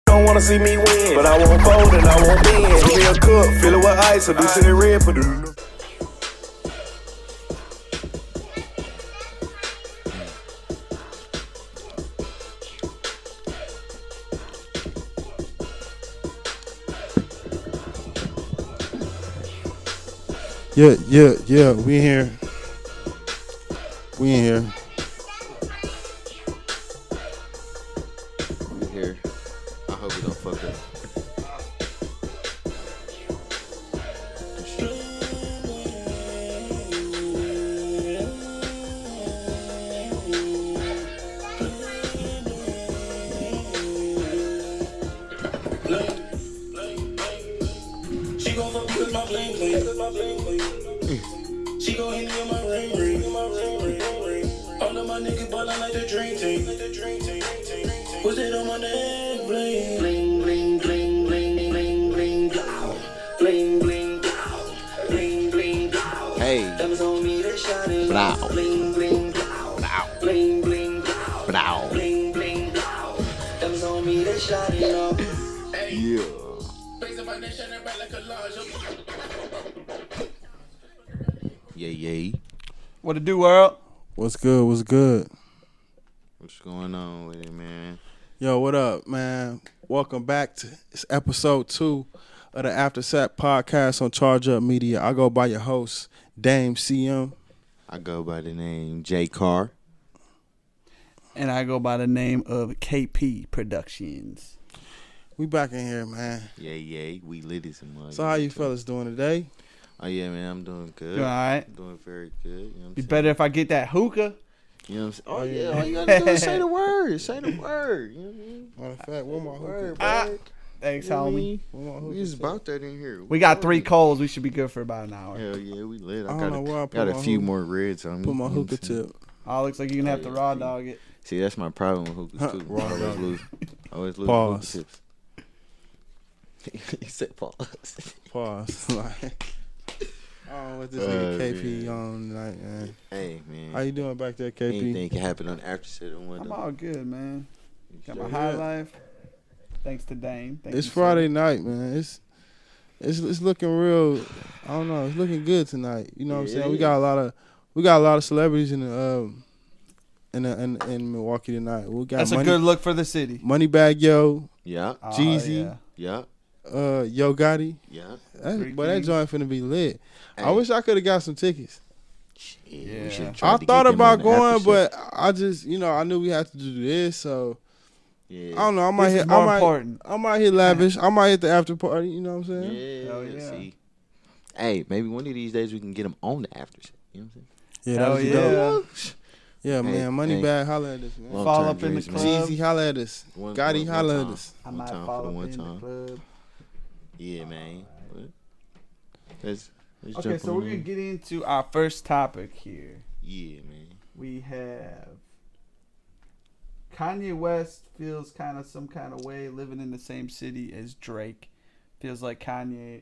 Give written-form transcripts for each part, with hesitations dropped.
Don't wanna see me win, but I won't fold and I won't bend. Give me a cup, fill it with ice, or do city red for the. Yeah, we in here. We in here. We here. I hope we don't fuck up. She gon' fuck with my bling bling. She gon' hit me on my ring ring. All of my niggas ballin' like the dream team. What's it on my neck? Bling bling bling bling bling bling bling bling bling bling bling. Hey. Diamonds on me, they shining. Blow. Bling bling bling bling Blow. bling bling. Diamonds on me, they shining. Yeah. Yeah. What it do, world? What's good? What's good? What's going on with it, man? Yo, what up, man? Welcome back to it's episode 2 of the After Sack podcast on Charge Up Media. I go by your host, Dame CM. I go by the name J Carr. And I go by the name of KP Productions. We back in here, man. Yeah. We lit as a mug. So how you fellas doing today? Oh, yeah, man. I'm doing good. You all right? I'm doing very good. You know what I'm Be saying? better if I get that hookah. You know what I'm saying? Oh, yeah. All you gotta do is say the word. Say the word. You know what I mean? Matter of fact, where my Word, hookah? bro. Thanks, You know what I homie. mean? Where my hookah? We just about that in here. We got 3 coals. We should be good for about an hour. Hell yeah, we lit. I don't know where I put got a my few hookah. more reds on me. Put my you know what hookah I'm saying? tip. Oh, looks like you're going to have to raw dog it. See, that's my problem with hookahs, too. Raw I dog. always lose Pause. hookah tips. He said pause. Pause. Like, I don't know what this nigga KP man. on tonight, man. Hey, man. How you doing back there, KP? Anything can happen on the after set on one. I'm all good, man. Got my Sure. high life. Thanks to Dane. Thank It's you, Friday sir. night, man. It's looking real. I don't know. It's looking good tonight. You know what I'm Yeah, saying? it We got a lot of celebrities in the in Milwaukee tonight. We got That's a good look for the city. Moneybag Yo, Yeah, Oh, Jeezy, yeah. yeah, Yo Gotti. yeah. Three That Kings. joint finna be lit. I Hey. wish I could have got some tickets. Yeah. Yeah. We should've I tried to thought get them about on the going, after but I just I knew we had to do this, so set. Yeah. I don't know. I might This hit. is more I might. important. I might hit lavish. I might hit the after party. You know what I'm saying? Yeah, Hell yeah. See. Hey, maybe one of these days we can get them on the after set. You know what I'm saying? Yeah, Hell that'd be yeah. dope. Yeah, Hey, man. Moneybag, holla at us, man. Long Fall time up in the dreams, man. club. Jeezy, holla at us. One- Gotti, one holla at time. us. I One might time for fall the up one in time. the club. Yeah, man. Let's Okay, jump so on we're going to in. get into our first topic here. Yeah, man. We have Kanye West feels some kind of way living in the same city as Drake. Feels like Kanye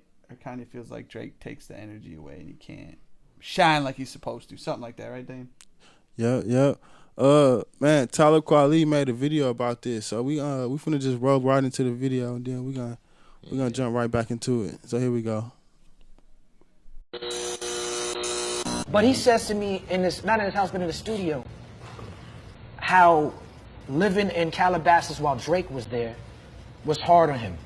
feels like Drake takes the energy away and he can't shine like he's supposed to. Something like that, right, Dane? Yeah. Man, Talib Kweli made a video about this, so we finna just roll right into the video, and then we're gonna jump right back into it. So here we go. But he says to me not in his house, but in the studio, how living in Calabasas while Drake was there was hard on him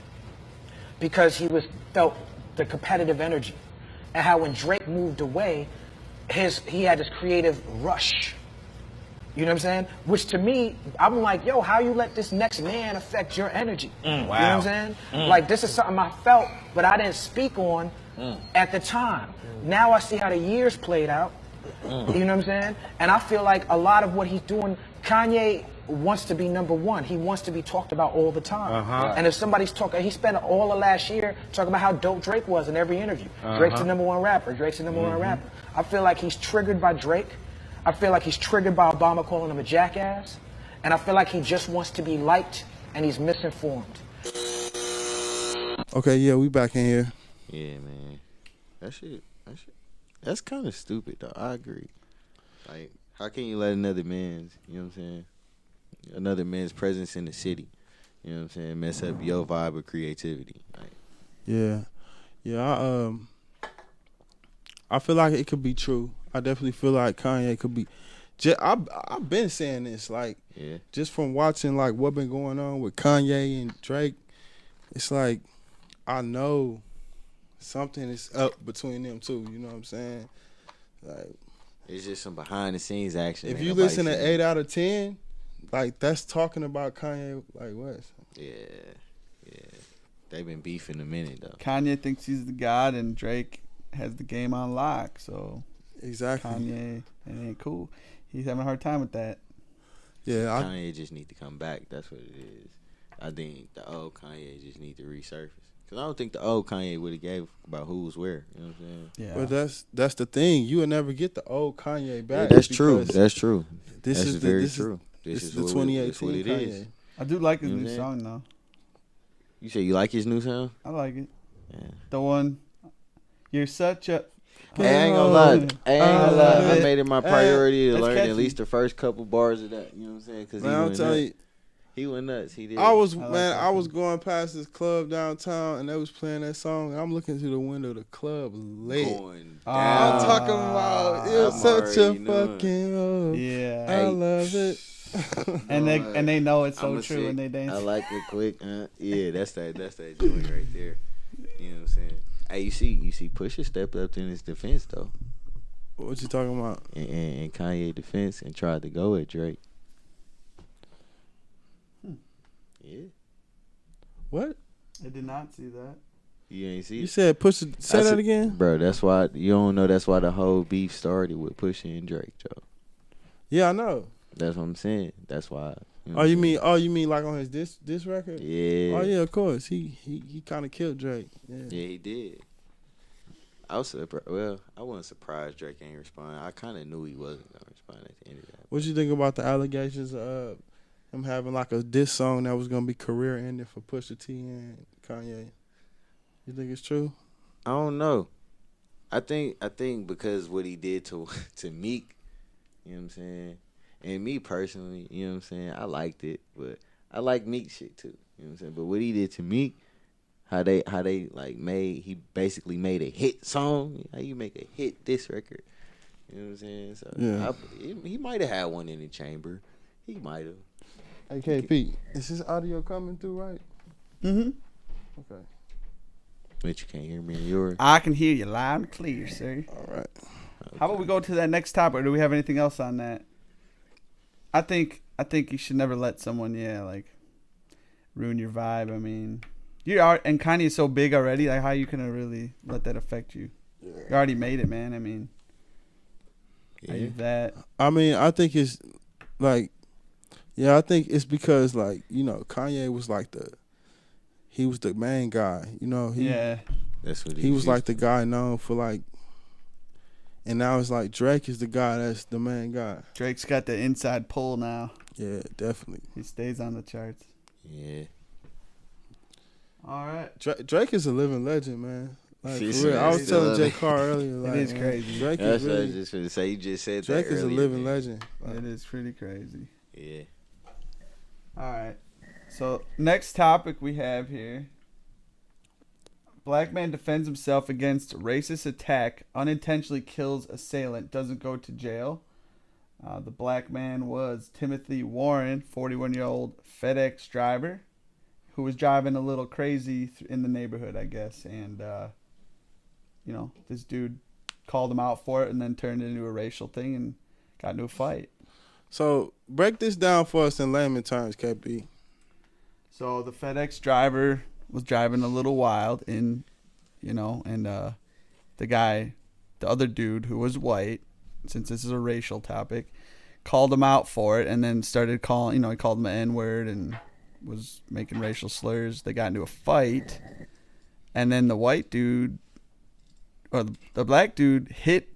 because he felt the competitive energy, and how when Drake moved away, he had this creative rush. You know what I'm saying? Which to me, I'm like, yo, how you let this next man affect your energy? Wow. You know what I'm saying? Like, this is something I felt, but I didn't speak on at the time. Now I see how the years played out. You know what I'm saying? And I feel like a lot of what he's doing, Kanye wants to be number one. He wants to be talked about all the time. And if somebody's talking, he spent all the last year talking about how dope Drake was in every interview. Drake's the number one rapper. Drake's the number one rapper. I feel like he's triggered by Drake. I feel like he's triggered by Obama calling him a jackass. And I feel like he just wants to be liked and he's misinformed. Okay, yeah, we back in here. Yeah, man. That's kind of stupid, though. I agree. Like, how can you let another man's presence in the city You know what I'm saying? Mess up your vibe of creativity. Like, Yeah, yeah. I feel like it could be true. I definitely feel like Kanye could be. I've been saying this, like, yeah. just from watching like what been going on with Kanye and Drake. It's like I know something is up between them two. You know what I'm saying? Like, It's just some behind the scenes action. if ain't you nobody listen to seen. 8 out of 10, like that's talking about Kanye like West. Yeah. They've been beefing a minute though. Kanye thinks he's the god, and Drake has the game on lock. So Exactly. Kanye, it ain't cool. He's having a hard time with that. Yeah, Kanye just need to come back. That's what it is. I think the old Kanye just need to resurface. Cause I don't think the old Kanye would have gave about who was where. You know what I'm saying? Yeah. but that's the thing. You will never get the old Kanye Yeah, back. that's true. because That's true. This That's is very this true. This is what the we- 2018 that's what it Kanye. is. I do like his You know new what I'm song though. You say you like his new sound? I like it. Yeah. The one, you're such a. Hey, I ain't gonna lie. I ain't gonna lie. I it. made it my priority to It's learn catchy. at least the first couple bars of that. You know what I'm saying? Because Man, I'll tell you, he went nuts. He did. I was like man, that I was song. going past this club downtown and they was playing that song. And I'm looking through the window, the club lit. going down. I'm talking about it was I'm such a already knowing. fucking love. Yeah. I love it. And they know it's so I'ma true say, when they dance. I like it quick. Yeah, that's that joint right there. You know what I'm saying? Hey, you see, Pusha stepped up in his defense though, What you talking about? and Kanye defense and tried to go at Drake. Yeah, What? I did not see that. you ain't see You it, said push it, say I that said- again? bro. That's why you don't know. That's why the whole beef started with Pusha and Drake, Joe. Yeah, I know. That's what I'm saying. That's why. Know Oh, what you I'm mean like on his this record? saying? Yeah. Oh yeah, of course. He kind of killed Drake. Yeah. Yeah, he did. I was surprised. Well, I wasn't surprised Drake ain't respond. I kind of knew he wasn't gonna respond at the end of that. What you think about the allegations of him having like a diss song that was gonna be career ending for Pusha T and Kanye? You think it's true? I don't know. I think because what he did to Meek, you know what I'm saying, and me personally, you know what I'm saying, I liked it, but I like Meek shit too. You know what I'm saying, but what he did to Meek, how they like he basically made a hit song. How you make a hit diss record? You know what I'm saying? So Yeah. he might have had one in the chamber. He might have. Hey KP, is this audio coming through right? Mm-hmm. Okay. But you can't hear me in yours. I can hear you loud and clear, sir. All right. How about we go to that next topic, or do we have anything else on that? I think you should never let someone, ruin your vibe. I mean, you are, and Kanye's so big already. Like, how you gonna really let that affect you? You already made it, man. I mean, Yeah. I use that. I mean, I think it's like, yeah, I think it's because like Kanye was like he was the main guy. Yeah, That's what He was like the guy known for like, and now it's like Drake is the guy that's the main guy. Drake's got the inside pull now. Yeah, definitely. He stays on the charts. Yeah. All right. Drake is a living legend, man. Like, for He's real. I was still telling living. Jay Carr earlier. Like, is man, crazy. Drake That's is what I was really, just going to say. You just said Drake that is a earlier, living man. legend. Like, It is pretty crazy. Yeah. All right. So next topic we have here. Black man defends himself against racist attack, unintentionally kills assailant, doesn't go to jail. The black man was Timothy Warren, 41-year-old FedEx driver, who was driving a little crazy in the neighborhood, I guess. And, this dude called him out for it and then turned it into a racial thing and got into a fight. So break this down for us in layman terms, KP. So the FedEx driver was driving a little wild and the other dude who was white, since this is a racial topic, called him out for it and then started calling, he called him an N-word and was making racial slurs. They got into a fight, and then the white dude, or the black dude, hit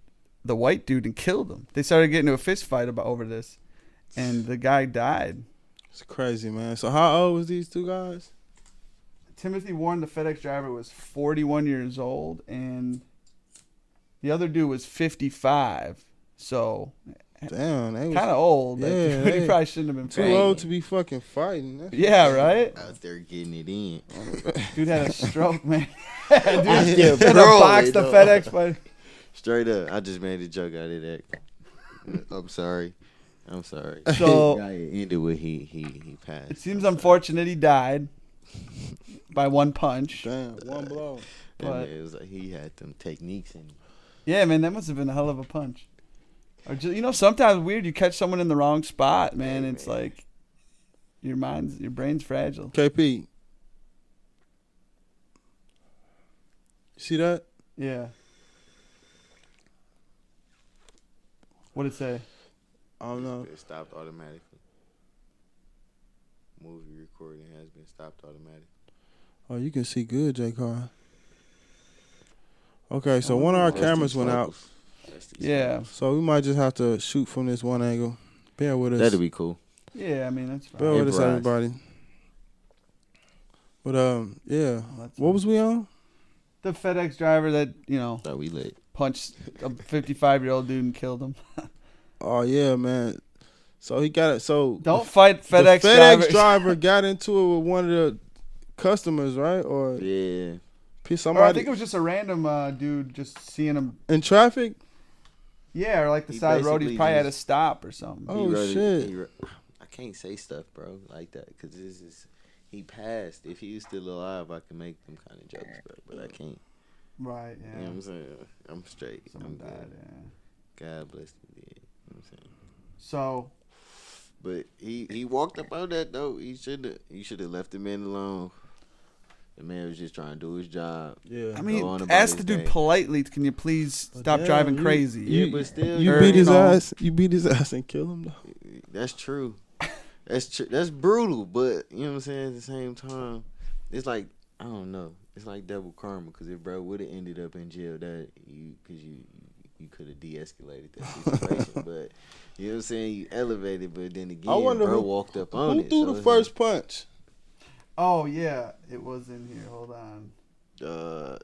the white dude and killed him. They started getting into a fist fight over this, and the guy died. It's crazy, man. So how old was these two guys? Timothy Warren, the FedEx driver, was 41 years old, and the other dude was 55. So Damn, they was Kind of old. Yeah, Yeah, they- he probably shouldn't have been too fighting. old to be fucking fighting. That's Yeah, right. Out there getting it in. Dude had a stroke, man. Dude still had to rolling, box the dog. FedEx fight. Straight up. I just made a joke out of that. I'm sorry. So Guy ended with he passed. it seems unfortunate he died by one punch. Damn, one blow. but- It was like he had them techniques in. Yeah, man, that must have been a hell of a punch. Or just, sometimes weird. You catch someone in the wrong spot, man. Yeah, It's man. like your brain's fragile. KP. You see that? Yeah. What'd it say? I don't know. It stopped automatically. Movie recording has been stopped automatically. Oh, you can see good, J. Carl. Okay, so one of our cameras went out, Yeah. so we might just have to shoot from this one angle. Bear with us. That'd be cool. Yeah, I mean, that's fine. Bear with us, Improvise. everybody. But yeah. That's What was we on? the FedEx driver that, Thought we lit. punched a 55-year-old dude and killed him. Oh yeah, man. So he got it. So Don't fight the FedEx, FedEx drivers. driver got into it with one of the customers, right? Or Yeah. Or I somebody think it was just a random dude just seeing him. in traffic. Yeah, or like the He side of the road. He basically probably had to just- stop or something. Oh, He wrote it- shit. he wrote- I can't say stuff, bro, like that because this is he passed. If he was still alive, I can make them kind of jokes, bro. But I can't. Right, You yeah. know what I'm saying? I'm straight. Someone I'm died, good. yeah. God bless the dead. You know what I'm saying? So, But he walked up on that though. He should have left the man alone. The man was just trying to do his job. Yeah. I mean, Go on about ask the his dude day. politely, can you please stop damn, driving you- crazy? Yeah, but still, You Or, beat his you know- ass. You beat his ass and kill him though. That's true. That's true. That's brutal. But you know what I'm saying. At the same time, it's like I don't know. It's like double karma. Because if bro would have ended up in jail, that you could have de-escalated that situation. But you know what I'm saying. You elevated, but then again, I wonder bro who- walked up on Who it. threw so the it's first punch? Oh, yeah, it was in here. Hold on. like,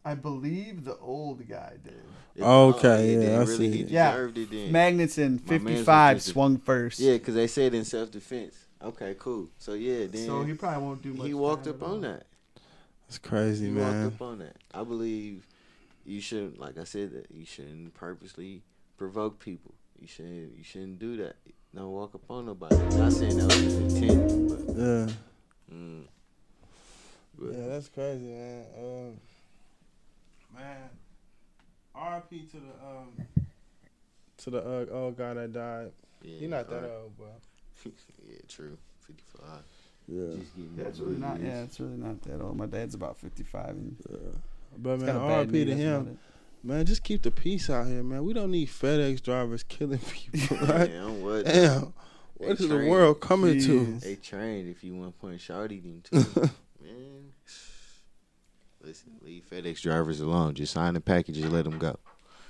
I believe the old guy did. Okay, he yeah, did I really, see. He Yeah. deserved it then. Magnuson, My man's 55, was just- swung first. Yeah, because they said in self-defense. Okay, cool. So yeah, then So he probably won't do much. he walked time up at all. on that. That's crazy, He man. walked up on that. I believe you shouldn't, like I said, that you shouldn't purposely provoke people. You shouldn't do that. Don't walk up on nobody. Not saying that was his intent, but, Yeah. but Yeah, that's crazy, man. Man, R.I.P. to the old guy that died. yeah, He not that alright. old, bro. Yeah, true. 55. Yeah. Just getting Yeah, it's over really not. years. Yeah, it's really not that old. My dad's about 55, and But he's man, got a bad R.I.P. knee. to That's about him. it. Man, just keep the peace out here, man. We don't need FedEx drivers killing people, right? Damn, what? Damn. What is the trained. world coming to? Jeez. They trained if you want to point shawty them too. Man. Listen, leave FedEx drivers alone. Just sign the package and let them go.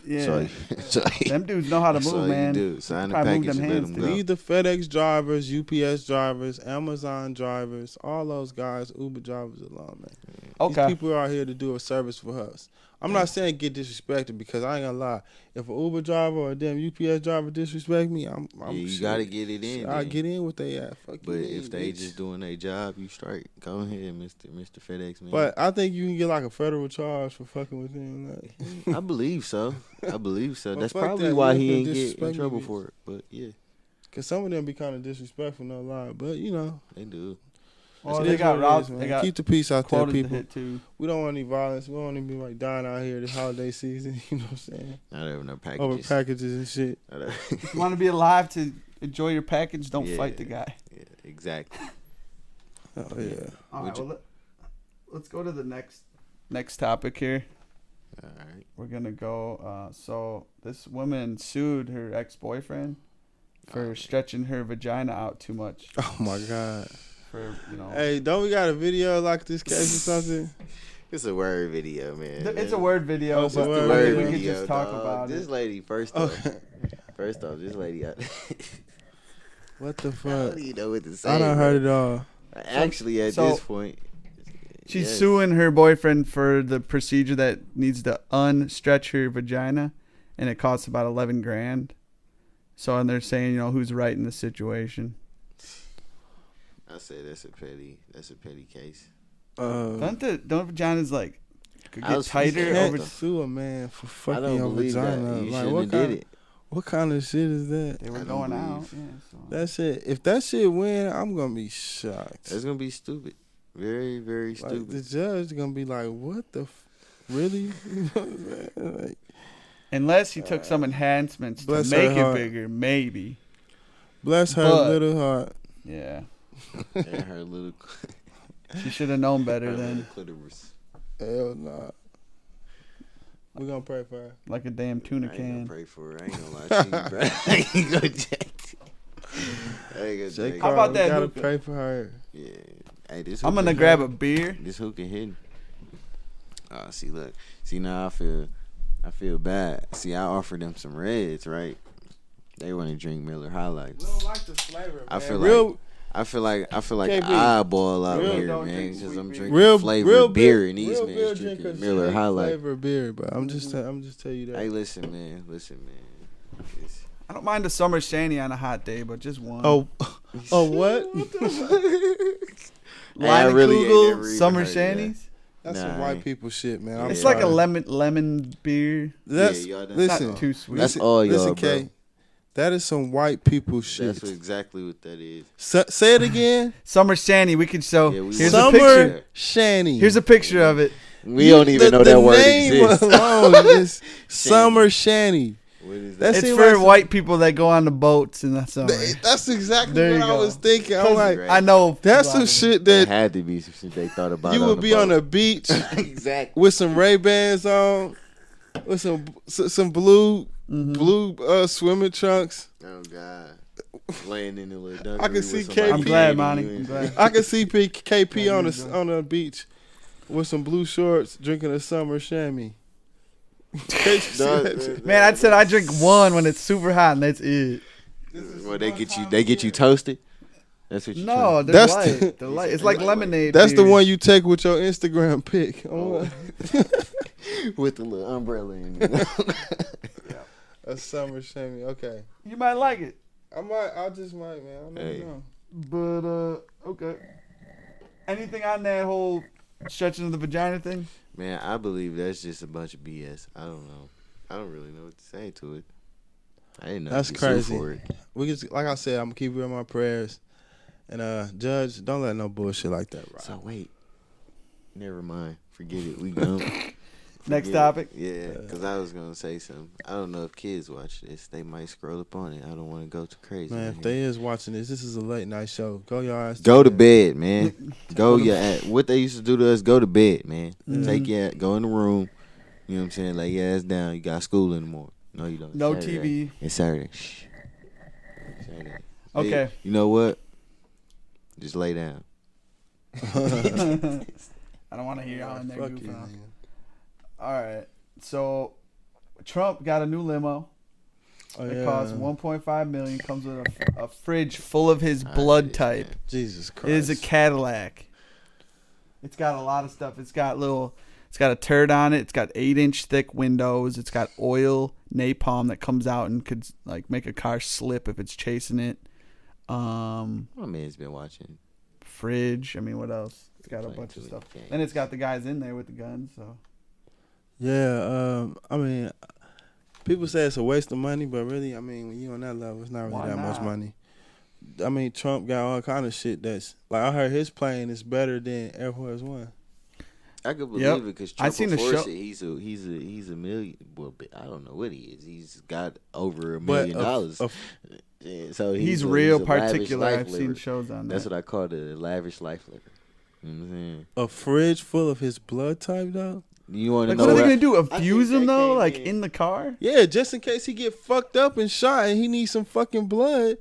Yeah, So, them dudes know how to that's all move, you man. do. Sign the Probably move package them and let hands, them go. Leave the FedEx drivers, UPS drivers, Amazon drivers, all those guys, Uber drivers alone, man. Okay. These people are out here to do a service for us. I'm not saying get disrespected because I ain't gonna lie. If an Uber driver or a damn UPS driver disrespect me, I'm Yeah, you shit. gotta get it in. I then. get in with they ass. Fuck But you if mean, they bitch. just doing their job, you straight. Go ahead, Mr. FedEx man. But I think you can get like a federal charge for fucking with him. Like, I believe so. Well, That's fuck probably that. why You he ain't ain't get disrespect in me, trouble bitch. for it. But yeah, Cause some of them be kind of disrespectful, no lie. But you know, they do. Well, it they is got what it robbed. is, man. They got Keep the peace out there, quotas to people. hit too. We don't want any violence. We don't want to be like dying out here this holiday season. You know what I'm saying? Not having no Over packages. packages and shit. Not having- If you want to be alive to enjoy your package, don't Yeah. fight the guy. yeah, exactly. Oh yeah. All Would right, you- well, let's go to the next topic here. All right. We're gonna go. So this woman sued her ex-boyfriend for stretching her vagina out too much. Oh my god. For Hey, don't we got a video like this case or something? It's a word video, man. it's a word video, Oh, it's a but word I think video. we could just talk about this it. lady first off, this lady. I What the don't fuck? even know what to say. I done bro. heard it all. Actually, at so- this point, She's yes. suing her boyfriend for the procedure that needs to unstretch her vagina, and it costs about 11 grand. So, and they're saying, who's right in the situation. I say that's a petty case. Don't vaginas like could I get was tighter thinking over? that, Sue a man for I fucking don't your believe vagina. that. You Like, shouldn't what have kind? did it. What kind of shit is that? They were I don't going out. believe. Yeah, so. That's it. If that shit win, I'm gonna be shocked. That's gonna be stupid. Very, very Like, stupid. the judge gonna be like, "What the? Really?" You know what I'm saying? Like, Unless he took some enhancements to bless make her it heart. bigger, maybe. bless her But- little heart. Yeah, And her little, she should have known her better little than clitoris. Hell nah. We gonna pray for her. like a damn tuna I ain't gonna can. pray for her. I ain't gonna lie to you, bro. I ain't gonna jack. I ain't gonna J. jack. How Carl, about we that gotta hookah? pray for her. Yeah. Hey, this. I'm hookah gonna hit- grab a beer. This hookah hidden. See, look. See, now I feel bad. See, I offered them some reds, right? They want to drink Miller High Life. We don't like the flavor. I feel real, like I feel like KB, I eyeball out real here, don't man, drink because sweet I'm beer. drinking real flavored beer and these real men beer drinking drinkers Miller drink High Life. flavored beer, but I'm just tell you that. Hey, listen, man. It's- I don't mind a summer shandy on a hot day, but just one. oh what? I really ain't Kugel, never even summer heard of that. shandies. That's Nah, some white people shit, man. I'm It's sorry. like a lemon beer. That's Yeah, y'all done- It's listen. not too sweet. That's all y'all, Listen, bro. K. That is some white people shit. That's exactly what that is. Say it again. Summer shandy. We can show. Yeah, we Here's will. a picture. Summer Shanny. Here's a picture of it. We don't even know that word name exists. alone is Summer Shanny. What is That that? It's seem for like some- white people that go on the boats in the summer. That's exactly There what you I go. was thinking. I'm like, Right. I know. that's a some lot of shit That that had to be some shit they thought about. you would be on a beach exactly. with some Ray-Bans on, with some blue swimming trunks. Oh God, laying in the little. I can see dungaree with KP. somebody I'm glad, feeding Monty. you I'm and glad. shit. I can see KP Yeah, on you the on the beach with some blue shorts, drinking a summer chamois. Man, I said I drink one when it's super hot, and that's it. Well, they get you toasted. That's what you. No, they're That's light. the- They're light. It's like lemonade. That's the beer. one you take with your Instagram pic. Oh. with the little umbrella in it. A summer chamois. Okay, You might like it, I just might, man. I never Hey. know. but okay. Anything on that whole stretching of the vagina thing? Man, I believe that's just a bunch of BS. I don't know. I don't really know what to say to it. I didn't know. That's to be sued crazy. For it. We just, like I said, I'm gonna keep you in my prayers. And Judge, don't let no bullshit like that ride. So wait, never mind. Forget it. We go. Next topic. Yeah, because I was gonna say something. I don't know if kids watch this. They might scroll up on it. I don't want to go too crazy. Man, in if here. they is watching this is a late night show. Go your ass. Go to bed. bed, man. Go your ass. What they used to do to us, go to bed, man. Mm-hmm. Take your go in the room. You know what I'm saying? Lay your ass down. You got school in the morning. No, you don't. No Saturday. TV. It's Saturday. Shh. Saturday. Okay. Hey, you know what? Just lay down. I don't want to hear y'all in there Fuck goofing you, off. man. All right. So Trump got a new limo. Oh, It yeah. costs 1.5 million. Comes with a fridge full of his I blood did, type. man. Jesus Christ. It is a Cadillac. It's got a lot of stuff. It's got a turd on it. It's got 8-inch thick windows. It's got oil napalm that comes out and could like make a car slip if it's chasing it. My man's been watching. Fridge. I mean, what else? It's got a Playing bunch too of many stuff. games. And it's got the guys in there with the guns. So Yeah, I mean, people say it's a waste of money, but really, I mean, when you on that level, it's not really Why that much not? money. I mean, Trump got all kind of shit that's like I heard his plane is better than Air Force One. I could believe Yep. it because I Trump seen will the force show- it. He's a million. Well, I don't know what he is. He's got over $1 But million dollars. Yeah, so he's a real lavish particular. life I've seen liver. shows on That's that. what I call the lavish life liver. You know what I'm saying? A fridge full of his blood type, though. You want to Like, know what are they what- gonna do? I think Infuse him they though, came like in- in the car? Yeah, just in case he get fucked up and shot and he needs some fucking blood.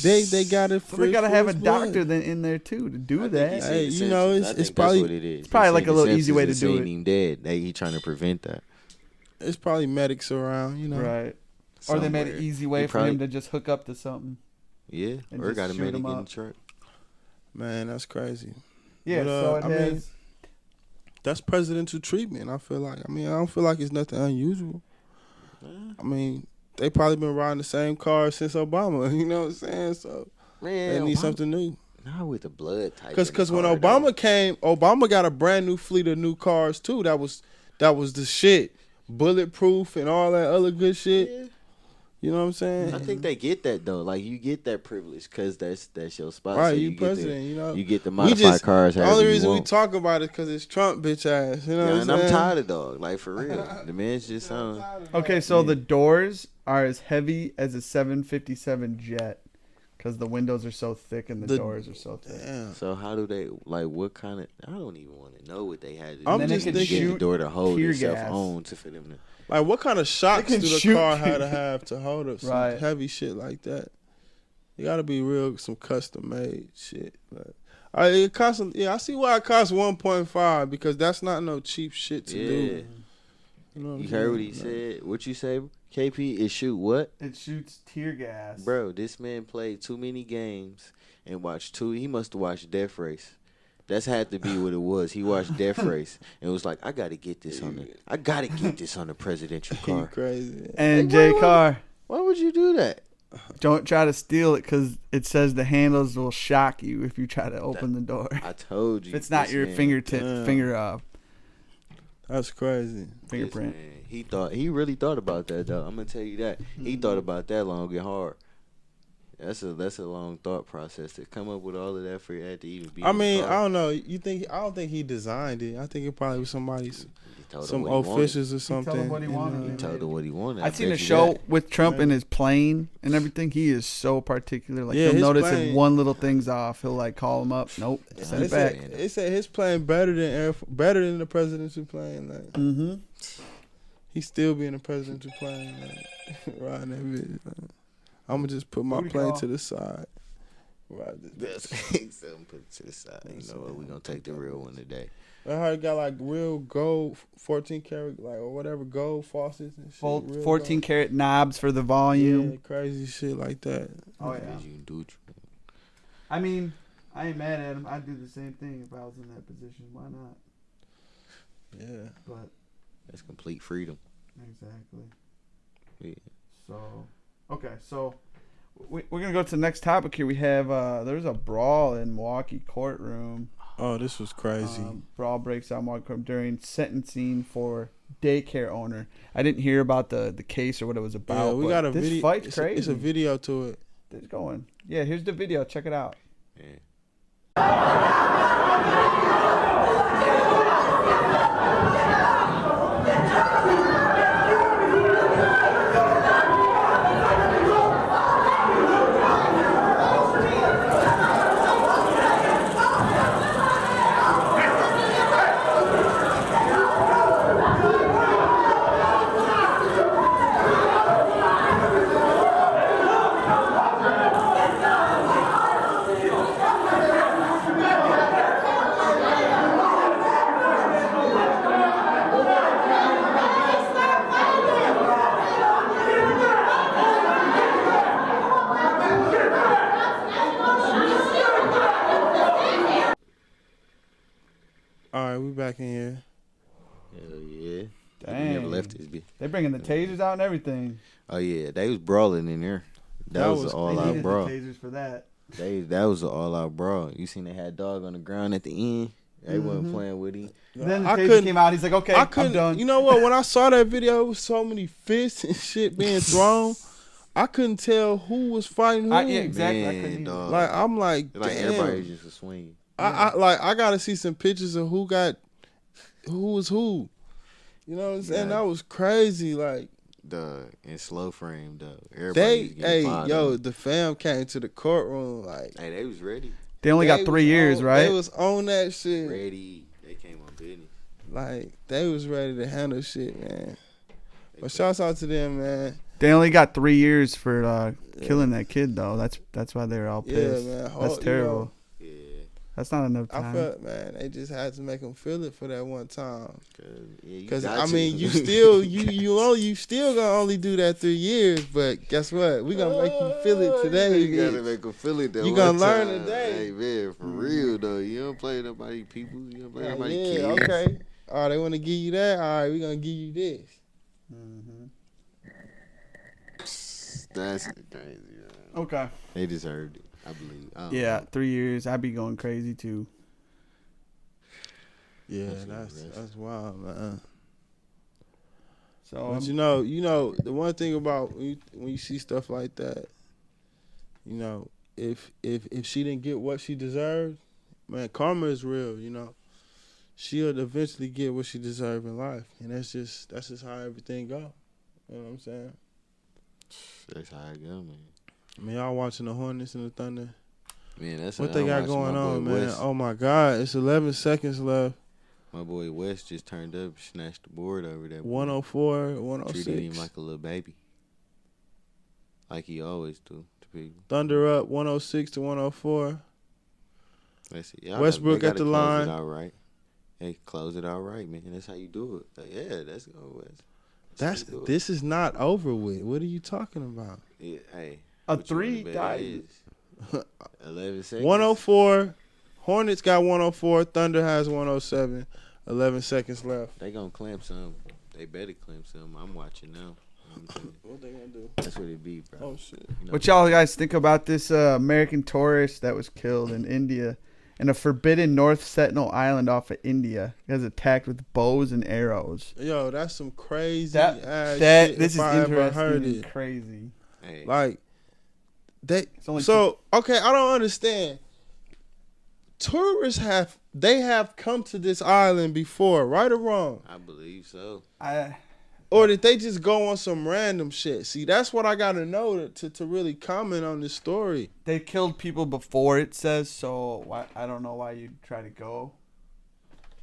They got to. So they gotta have a doctor then in there too to do I think that. he's Hey, saying you know, the it's- Simpsons. I it's think probably- that's what it is. it's probably He's like saying a the little easy way to Simpsons do and it. seeing him dead. He trying to prevent that. It's probably medics around, you know. Right. Or they made an somewhere. easy way He for him probably- to just hook up to something. Yeah, and or just got a shoot medic him in the up. truck. Man, that's crazy. Yeah, But, so it I mean, has. That's presidential treatment. I feel like. I mean, I don't feel like it's nothing unusual. I mean, they probably been riding the same car since Obama. You know what I'm saying? So Man, they need Obama- something new. Not with the blood type. Because when Obama came, Obama got a brand new fleet of new cars too. That was the shit, bulletproof and all that other good shit. Yeah. You know what I'm saying? I think they get that though. Like you get that privilege because that's your spot. Right, So you get president. the, You know, you get the We modified cars. The however only you reason we want. talk about it because it's Trump bitch ass. You know Yeah, what and I'm I'm saying? tired of dog. Like for real, the man's just on. Okay, so the doors are as heavy as a 757 jet because the windows are so thick and the doors are so thick. Damn. So how do they like? What kind of? I don't even want to know what they had to do. I'm then just they could to get the shoot door to hold tear itself gas. on to for them to. Like, what kind of shocks They do can the shoot car you. have to hold up some Right. heavy shit like that? You gotta be real, some custom made shit. Like, it costs. Yeah, I see why it costs 1.5 because that's not no cheap shit to Yeah. do. You know what You I'm heard what he saying? said? What you say, KP? It shoot what? It shoots tear gas. Bro, this man played too many games and watched two. He must have watched Death Race. That's had to be what it was. He watched Death Race and was like, I gotta get this on the presidential He car. crazy. And Hey, J why- Car, Why would you do that? don't try to steal it because it says the handles will shock you if you try to open the door. I told you. If it's not this your man- fingertip, Damn. That's crazy. fingerprint. This man, he really thought about that though. I'm gonna tell you that. He thought about that long and hard. That's a long thought process to come up with all of that for that to even be. I in the mean, car. I don't know. I don't think he designed it. I think it probably was He told him some what he wanted. officials or something. what he wanted. He told him what he wanted. I seen a bet you show that. with Trump in his plane and everything. He is so particular. Like Yeah, he'll his notice plane- if one little thing's off, he'll like call him up. Nope, send They it back. said, they said his plane better than the presidential plane. Like, Mm-hmm. he still be in the presidential plane, like, riding that bitch. Like, I'm gonna just put my Booty plane call. to the side. Ride this bitch. So put it to the side. You know what? We're gonna take the real one today. I heard it got like real gold 14 karat, like or whatever gold faucets and shit. real 14 gold. karat knobs for the volume. Yeah, crazy shit like that. Oh yeah. You can do what you want. I mean, I ain't mad at him. I'd do the same thing if I was in that position. Why not? Yeah. But That's complete freedom. exactly. Yeah. So, okay, so we're gonna go to the next topic here. We have there's a brawl in Milwaukee courtroom. Oh, this was crazy. Brawl breaks out in Milwaukee courtroom during sentencing for daycare owner. I didn't hear about the case or what it was about. yeah, we but got a this video. fight's It's crazy. a video to it. It's going. Yeah, here's the video. Check it out. Yeah. All right, we back in here. Hell yeah. Dang. We never left this bitch. They bringing the tasers out and everything. Oh yeah, they was brawling in there. That was an They all out needed the brawl. tasers for that. That was an all out brawl. You seen they had dog on the ground at the end. They wasn't playing with him. Then the I taser couldn't- came out. He's like, okay, I I'm couldn't. done. You know what? When I saw that video, it was so many fists and shit being thrown. I couldn't tell who was fighting who. Yeah, exactly. I couldn't Man, either. dog. Like I'm like, Like damn. everybody just was swinging. I gotta see some pictures of who was who. You know what I'm saying? Yeah. That was crazy. Like Dog, in slow frame, dog. they, Everybody was getting hey, fired yo, up. the fam came to the courtroom. Like Hey, they was ready. They only got they 3 was years, on- right? They was on that shit. Ready. They came on business. Like they was ready to handle shit, man. But shouts out to them, man. They only got 3 years for killing that kid, though. That's why they're all Yeah, pissed. man. That's You terrible. know, Yeah. That's not enough I time. felt, man, they just had to make them feel it for that one time. You Cause got I to. mean, you still gonna only do that 3 years, but guess what? We gonna make you feel it today. You gotta bitch. make them feel it. That You one gonna learn time. today. Hey man, for real though, you don't play nobody people. You don't play Yeah, nobody yeah, kids. okay. All right, they want to give you that. All right, we gonna give you this. That's crazy. Man. Okay. They deserved it, I believe. I don't Yeah, know. 3 years. I'd be going crazy too. Yeah, That's that's wild, man. So But you know, the one thing about when you see stuff like that, you know, if she didn't get what she deserved, man, karma is real. You know, she'll eventually get what she deserved in life, and that's just how everything go. You know what I'm saying? That's how I go, man. I mean, y'all watching the Hornets and the Thunder. Man, that's What what they I'm got watching. going My boy on, man? West. Oh my God, it's 11 seconds left. My boy West just turned up, snatched the board over there. 104, Treated 106. him like a little baby, like he always do to people. Thunder up 106 to 104. Let's see. Westbrook they at the gotta line. Close it out right. Hey, close it out right, man. That's how you do it. Like, yeah, that's go West. This is not over with. What are you talking about? Yeah, hey, A what you wanna three bet died. it is? 11 seconds. 104. Hornets got 104. Thunder has 107. 11 seconds left. They gonna clamp some. They better clamp some. I'm watching now. What they gonna do? That's what it be, bro. Oh shit. You know, what y'all guys think about this American tourist that was killed in India in a forbidden North Sentinel Island off of India? He was attacked with bows and arrows. Yo, that's some crazy That ass shit. this if is I ever interesting heard and it. crazy. hey, Like they. only So okay, I don't understand. Tourists have come to this island before, right or wrong? I believe so. Or did they just go on some random shit? See, that's what I gotta know to really comment on this story. They killed people before, it says, so why, I don't know why you'd try to go.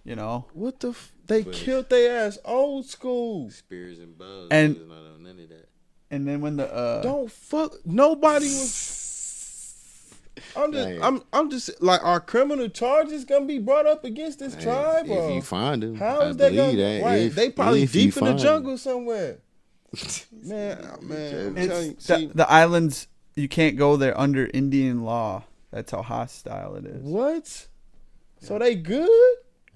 You know? What the? They But- killed their ass old school. Spears and bows. And- It was not on none of that. And then when the Don't fuck. Nobody was. I'm just like, are criminal charges gonna be brought up against this Hey, tribe? Or if you find him, how I is they believe gonna? that. Right, If- they probably if you deep in the find jungle somewhere. Man, I'm telling you, it's see, the islands, you can't go there under Indian law. That's how hostile it is. what? So they good?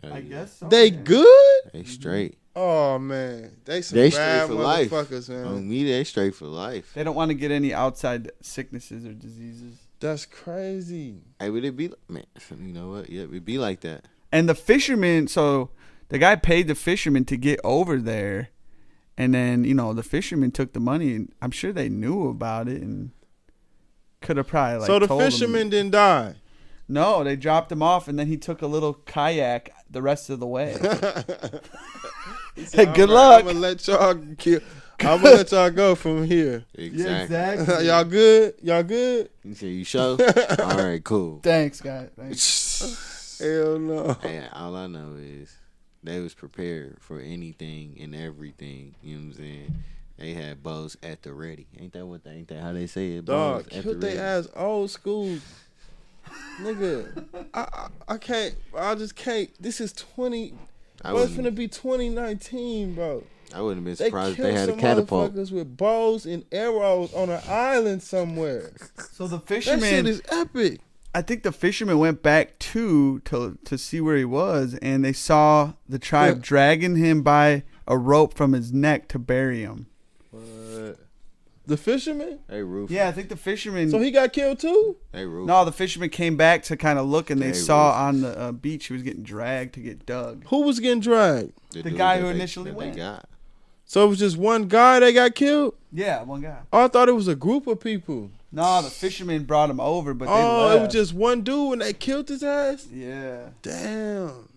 him. I guess so. They yeah. good? They straight. Oh man, they some They bad straight for life. motherfuckers, man. On me, they straight for life. They don't want to get any outside sicknesses or diseases. That's crazy. Hey, would it be, man, you know what? Yeah, it'd be like that. And the fishermen, so the guy paid the fishermen to get over there. And then, you know, the fishermen took the money, and I'm sure they knew about it and could have probably like So the told them. fisherman didn't die. No, they dropped him off, and then he took a little kayak the rest of the way. Hey, good luck. I'm gonna let y'all I'm gonna let y'all go from here. Exactly. Y'all good? Y'all good? You say you show? All right, cool. Thanks, guys. Thanks. Hell no. Hey, all I know is they was prepared for anything and everything. You know what I'm saying? They had bows at the ready. Ain't that how they say it? Dog, Bows at killed the they ready. ass old school. Nigga, I can't. I just can't. This is 20. I Bro, it's wouldn't, finna be 2019, bro. I wouldn't have been They surprised if killed they had a some catapult. motherfuckers with bows and arrows on an island somewhere. So the That fisherman, shit is epic. I think the fisherman went back to see where he was, and they saw the tribe Yeah. dragging him by a rope from his neck to bury him. What? The fisherman? They roof. Yeah, I think the fisherman. So he got killed too? They roof. No, the fisherman came back to kind of look, and they Hey, saw Rufus. on the beach he was getting dragged to get dug. Who was getting dragged? The the dude guy that who they- initially that went. They got. So it was just one guy that got killed? Yeah, one guy. Oh, I thought it was a group of people. No, the fisherman brought him over, but they Oh, left. it was just one dude and they killed his ass? Yeah. Damn.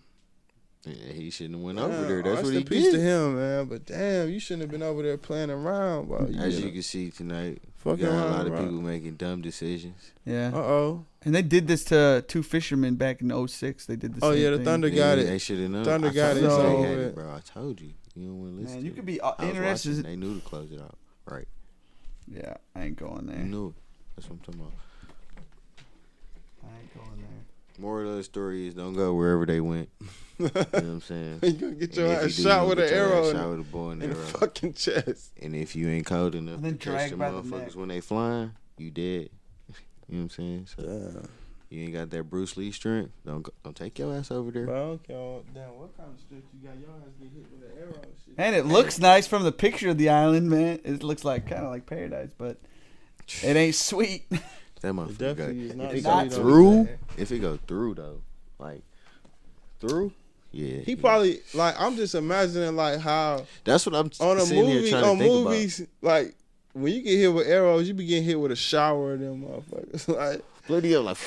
Yeah, he shouldn't have went over Damn, there. That's rest what in he peace to did. him, man. But damn, you shouldn't have been over there playing around, bro. As you can see tonight, we Fucking got a around, lot of bro. people making dumb decisions. Yeah. Uh-oh. And they did this to two fishermen back in 06. They did the Oh, same yeah, the thing. Thunder got it. They should have known. Thunder I got told it, you so- they had with. it, bro. I told you. You don't want to listen. Man, you to could me. be I was interested. watching. They knew to close it out. Right. Yeah, I ain't going there. You knew it. That's what I'm talking about. I ain't going there. Moral of the story is don't go wherever they went. You know what I'm saying? You gonna get your And if ass you do, shot you with gonna an get your arrow ass in, shot with a bow and in the arrow. fucking chest. And if you ain't cold enough And then to catch dragged the by the motherfuckers neck. when they flying, you dead. You know what I'm saying? So you ain't got that Bruce Lee strength. Don't take your ass over there. Bro, I don't care. Damn, what kind of strength you got? Your ass get hit with an arrow and shit. And it looks nice from the picture of the island, man. It looks like kind of like paradise, but It ain't sweet. That motherfucker definitely is got, not if it sweet go on through, there. if it go through though, like through, yeah. He probably like. I'm just imagining like how That's what I'm on a sitting here movie trying to on think movies like when you get hit with arrows, you be getting hit with a shower of them motherfuckers. Like about. Bloody up like.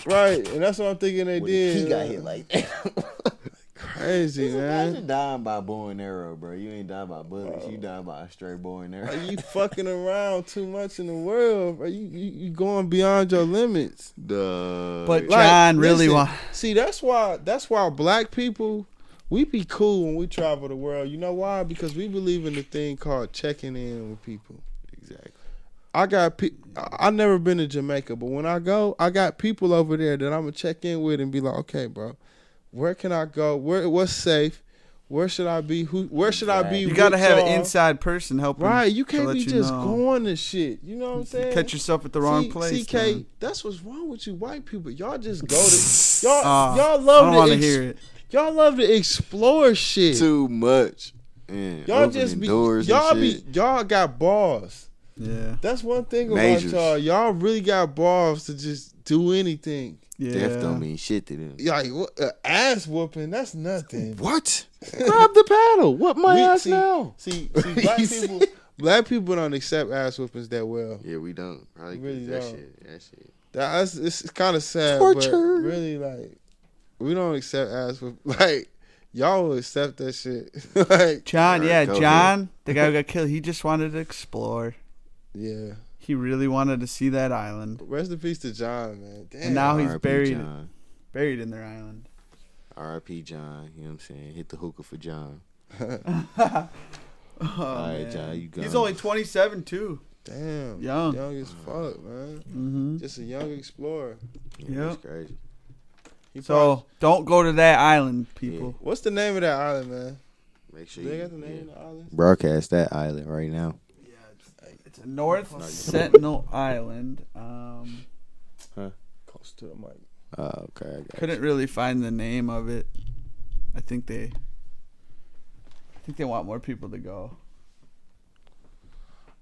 right, and that's what I'm thinking they What did. if he got hit like that. Crazy, Imagine man. dying by bow and arrow, bro. You ain't dying by bullets. You dying by a straight bow and arrow. Are you fucking around too much in the world? Are you going beyond your limits? Duh. But Like, John really listen, want. See, that's why black people we be cool when we travel the world. You know why? Because we believe in the thing called checking in with people. Exactly. I never been to Jamaica, but when I go, I got people over there that I'm gonna check in with and be like, okay, bro, where can I go? What's safe? Where should I be? Where should I be? You gotta with have an y'all? inside person helping. Right, you to can't let be you just know. going to shit. You know what I'm saying? Catch yourself at the wrong place. CK, man. that's what's wrong with you white people. Y'all just go to y'all I love don't to want to hear it. y'all love to explore shit. Too much. Man, Y'all just be y'all got balls. Yeah. That's one thing about Majors. y'all. Y'all really got balls to just do anything. Yeah. Death don't mean shit to them. Like what, ass whooping, that's nothing. What? Grab the paddle. What my ass see, now? See, black people don't accept ass whoopings that well. Yeah, we don't. Probably Really that don't. shit. That shit. It's kind of sad, Torture. but really, like, we don't accept ass whoop. Like, y'all will accept that shit. Like, John, All yeah, right, go John, the guy who got killed, he just wanted to explore. yeah. He really wanted to see that island. Rest in peace to John, man. Damn. And now he's R.I.P. buried John. buried in their island. R.I.P. John. You know what I'm saying? Hit the hookah for John. Oh, All right, man. John, you gone. He's only 27 too. Damn. Young. Young as fuck, man. Mm-hmm. Just a young explorer. Yeah, that's crazy. He So probably- don't go to that island, people. what's the name of that island, man? Make sure They you got the name of the island? broadcast that island right now. It's a North Sentinel Island. Close to the mic. Okay. I got Couldn't really find the name of it. I think they want more people to go.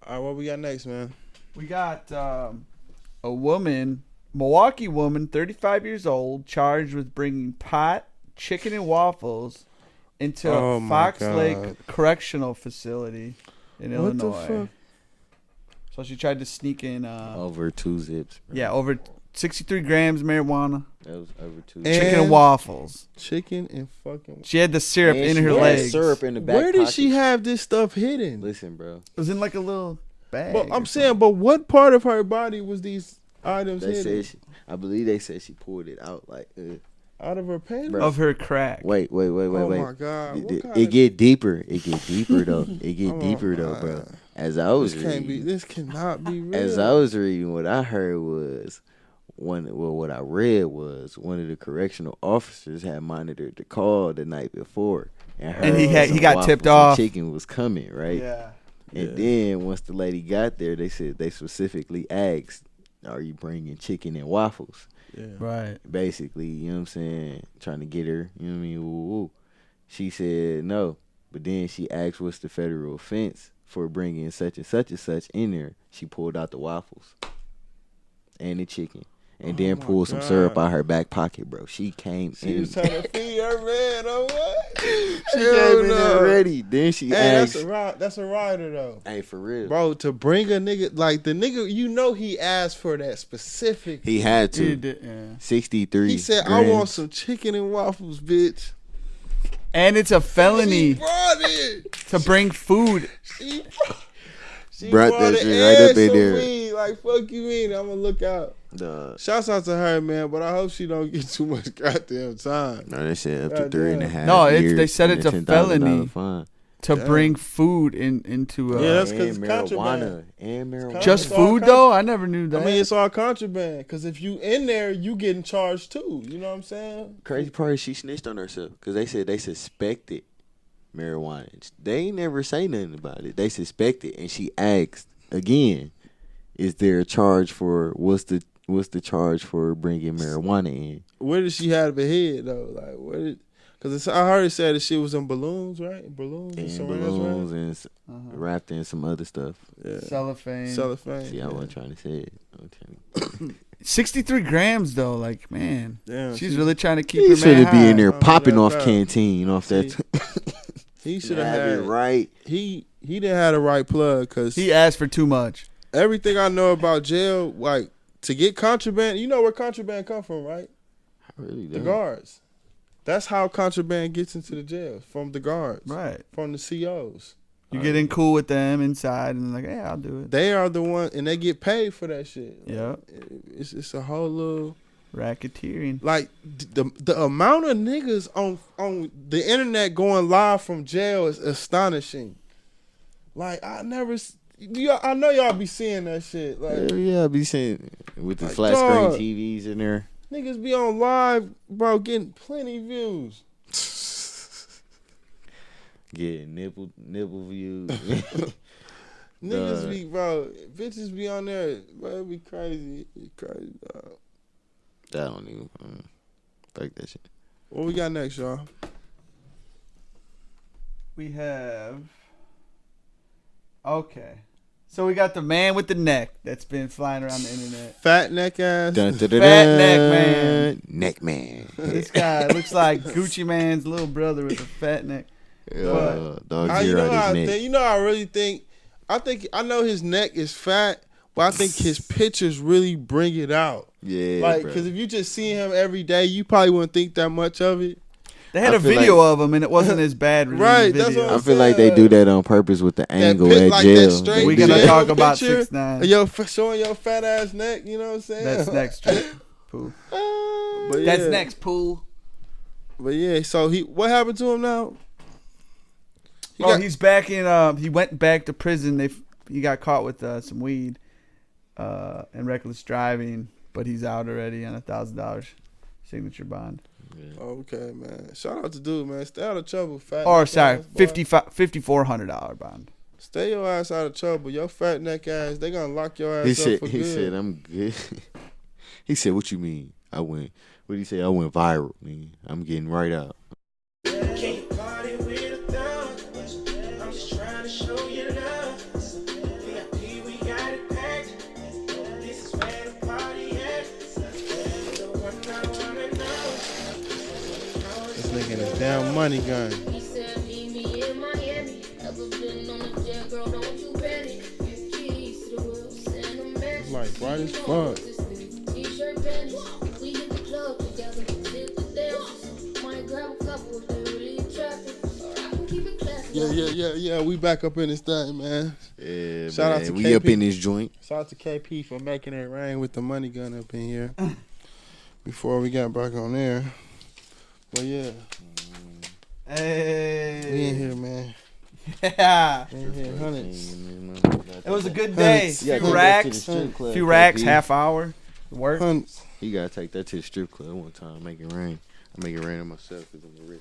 All right, what we got next, man? We got a woman, Milwaukee woman, 35 years old, charged with bringing pot, chicken, and waffles into Oh, my Fox God. Lake Correctional Facility in What the Illinois. fuck? So she tried to sneak in, over 2 zips. Bro. yeah, over 63 grams marijuana, That was over 2 And- zips. chicken and waffles. Chicken and fucking. She had the syrup And in she her had legs. syrup in the back Where did pocket. she have this stuff hidden? Listen, bro. It was in like a little bag. But or I'm saying, but what part of her body was these items They hidden? said I believe they said she pulled it out like. Out of her pants? Bro. of her crack. Wait. Oh my God! What kind It of- get deeper. It get deeper though. It get Oh, deeper though, bro. As I was This can't be. reading, This cannot be real. as I was reading, what I heard was what I read was one of the correctional officers had monitored the call the night before, and, And he heard had- some he got waffles tipped and off. Chicken was coming, right? Yeah. And then once the lady got there, they said they specifically asked, "Are you bringing chicken and waffles?" Yeah. Right. Basically, you know what I'm saying, trying to get her, you know what I mean, woo. She said no, but then she asked what's the federal offense for bringing such and such and such in there. She pulled out the waffles and the chicken, and then my pulled some God. syrup out her back pocket, bro. She came She in. was trying to feed her man. Oh what? She Hell came in no. there ready. Then she Hey, asked, that's a rider though, "Hey, for real, bro. To bring a nigga like the nigga, you know he asked for that specific. He had to." He did, yeah. 63. He said, grams. "I want some chicken and waffles, bitch." And it's a She felony brought it. to bring food. She Brought brought that it shit right and up in some there. weed. Like fuck you mean? I'm gonna look out. Duh. Shouts out to her, man. But I hope she don't get too much goddamn time. No, they said up to Goddamn. 3.5. No, years they said and it's a $10,000 felony. fine. To Damn. bring food into Yeah, that's 'cause And it's marijuana contraband. and marijuana. just It's all food con- though. I never knew that. I mean, it's all contraband. Because if you in there, you getting charged too. You know what I'm saying? Crazy part is she snitched on herself because they said they suspected marijuana. They ain't never say nothing about it. They suspected, and she asked again, "Is there a charge for what's the charge for bringing marijuana in?" Where did she have her head though? Like where did? Cause I heard it said the shit was in balloons, right? Balloons and And some balloons wraps, and wrapped in some other stuff. right? Yeah. Cellophane. Cellophane. See, I wasn't trying to say it. I'm telling you. 63 grams though, like man, Damn, she's really trying to keep He her should man have be in there Oh, popping that off bad. canteen off that. He should have Have had it right. He didn't have the right plug because He asked for too much. everything I know about jail, like to get contraband, you know where contraband come from, right? I really The don't. guards. That's how contraband gets into the jail, from the guards, Right. from the COs. You get in cool with them inside and like, hey, I'll do it. They are the one, and they get paid for that shit. Yeah. It's a whole little Racketeering. like the amount of niggas on the internet going live from jail is astonishing. Like I know y'all be seeing that shit. Like Yeah, I be saying with the Like, flat dog. screen TVs in there. niggas be on live, bro, getting plenty views. Getting nipple views. Niggas be, bro, bitches be on there, bro, it be crazy. It's crazy, dog. I don't even like that shit. What we got next, y'all? We have. Okay. So we got the man with the neck that's been flying around the internet. Fat neck ass. Dun, dun, dun, Fat dun. neck man. Neck man. This guy looks like Gucci Man's little brother with a fat neck. Dog You ear know out how I his neck. think, you know how I really think. I know his neck is fat, but I think his pictures really bring it out. Yeah, Like, bro. because if you just see him every day, you probably wouldn't think that much of it. They had I a feel video like- of him, and it wasn't as bad. Right, that's video. what I I'm feel like they do that on purpose with the angle pic- at like jail. that straight We're They do gonna that. talk about picture 6ix9ine. of showing your fat ass neck, you know what I'm saying? That's next, Drake. Pooh. But That's yeah. next, Pooh. But yeah, so what happened to him now? He's back in. He went back to prison. He got caught with some weed and reckless driving, but he's out already on $1,000 signature bond. Okay, man. Shout out to dude, man. Stay out of trouble, fat. Or neck sorry, ass, boy. $5,400 bond. Stay your ass out of trouble. Your fat neck ass, they gonna lock your ass He up said, for he good. said, I'm good. He said, what you mean? What did he say? I went viral, man. I'm getting right out. Can't party with a thug. I'm just trying to show you love. VIP, we got it packed. This is where the party at. The one I wanna know. This nigga in his damn money gun. He said, meet me in Miami. Ever been on a jet, girl, don't you panic. Keys to the wheel, send a message. It's like bright as fuck. T-shirt panties. We hit the club together. Hit the dances. Might grab a couple if they really attractive. Or I can keep it classy. Yeah. We back up in this thing, man. Yeah, Shout out man. to We KP. up in this joint. Shout out to KP for making it rain with the money gun up in here. Before we got back on there. But yeah, we in Hey. here, man. Yeah. We in here, hundreds. It was a good day. Yeah, Few racks. Few racks, half hour. Work. Hundreds. You gotta take that to the strip club one time. Make it rain. I make it rain on myself because I'm rich.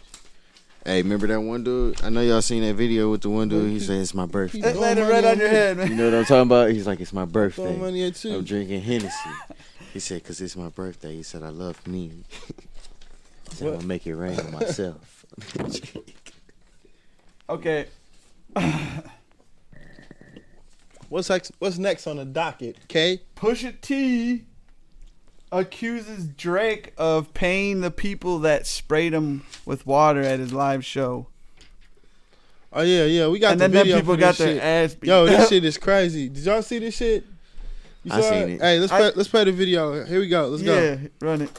Hey, remember that one dude? I know y'all seen that video with the one dude. He said it's my birthday. Keep Let it throwing right money on your me. head, You man. know what I'm talking about? He's like, it's my birthday. Throwing money at you. I'm drinking Hennessy. He said, because it's my birthday. He said, I love me. He said, I'm going to make it rain on myself. Okay. What's next on the docket, K? Pusha T accuses Drake of paying the people that sprayed him with water at his live show. Oh yeah, we got And the then them video people for got this their shit. ass beat. Yo, this shit is crazy. Did y'all see this shit? You I saw seen it. Hey, let's play the video. Here we go. Let's go. Yeah, run it.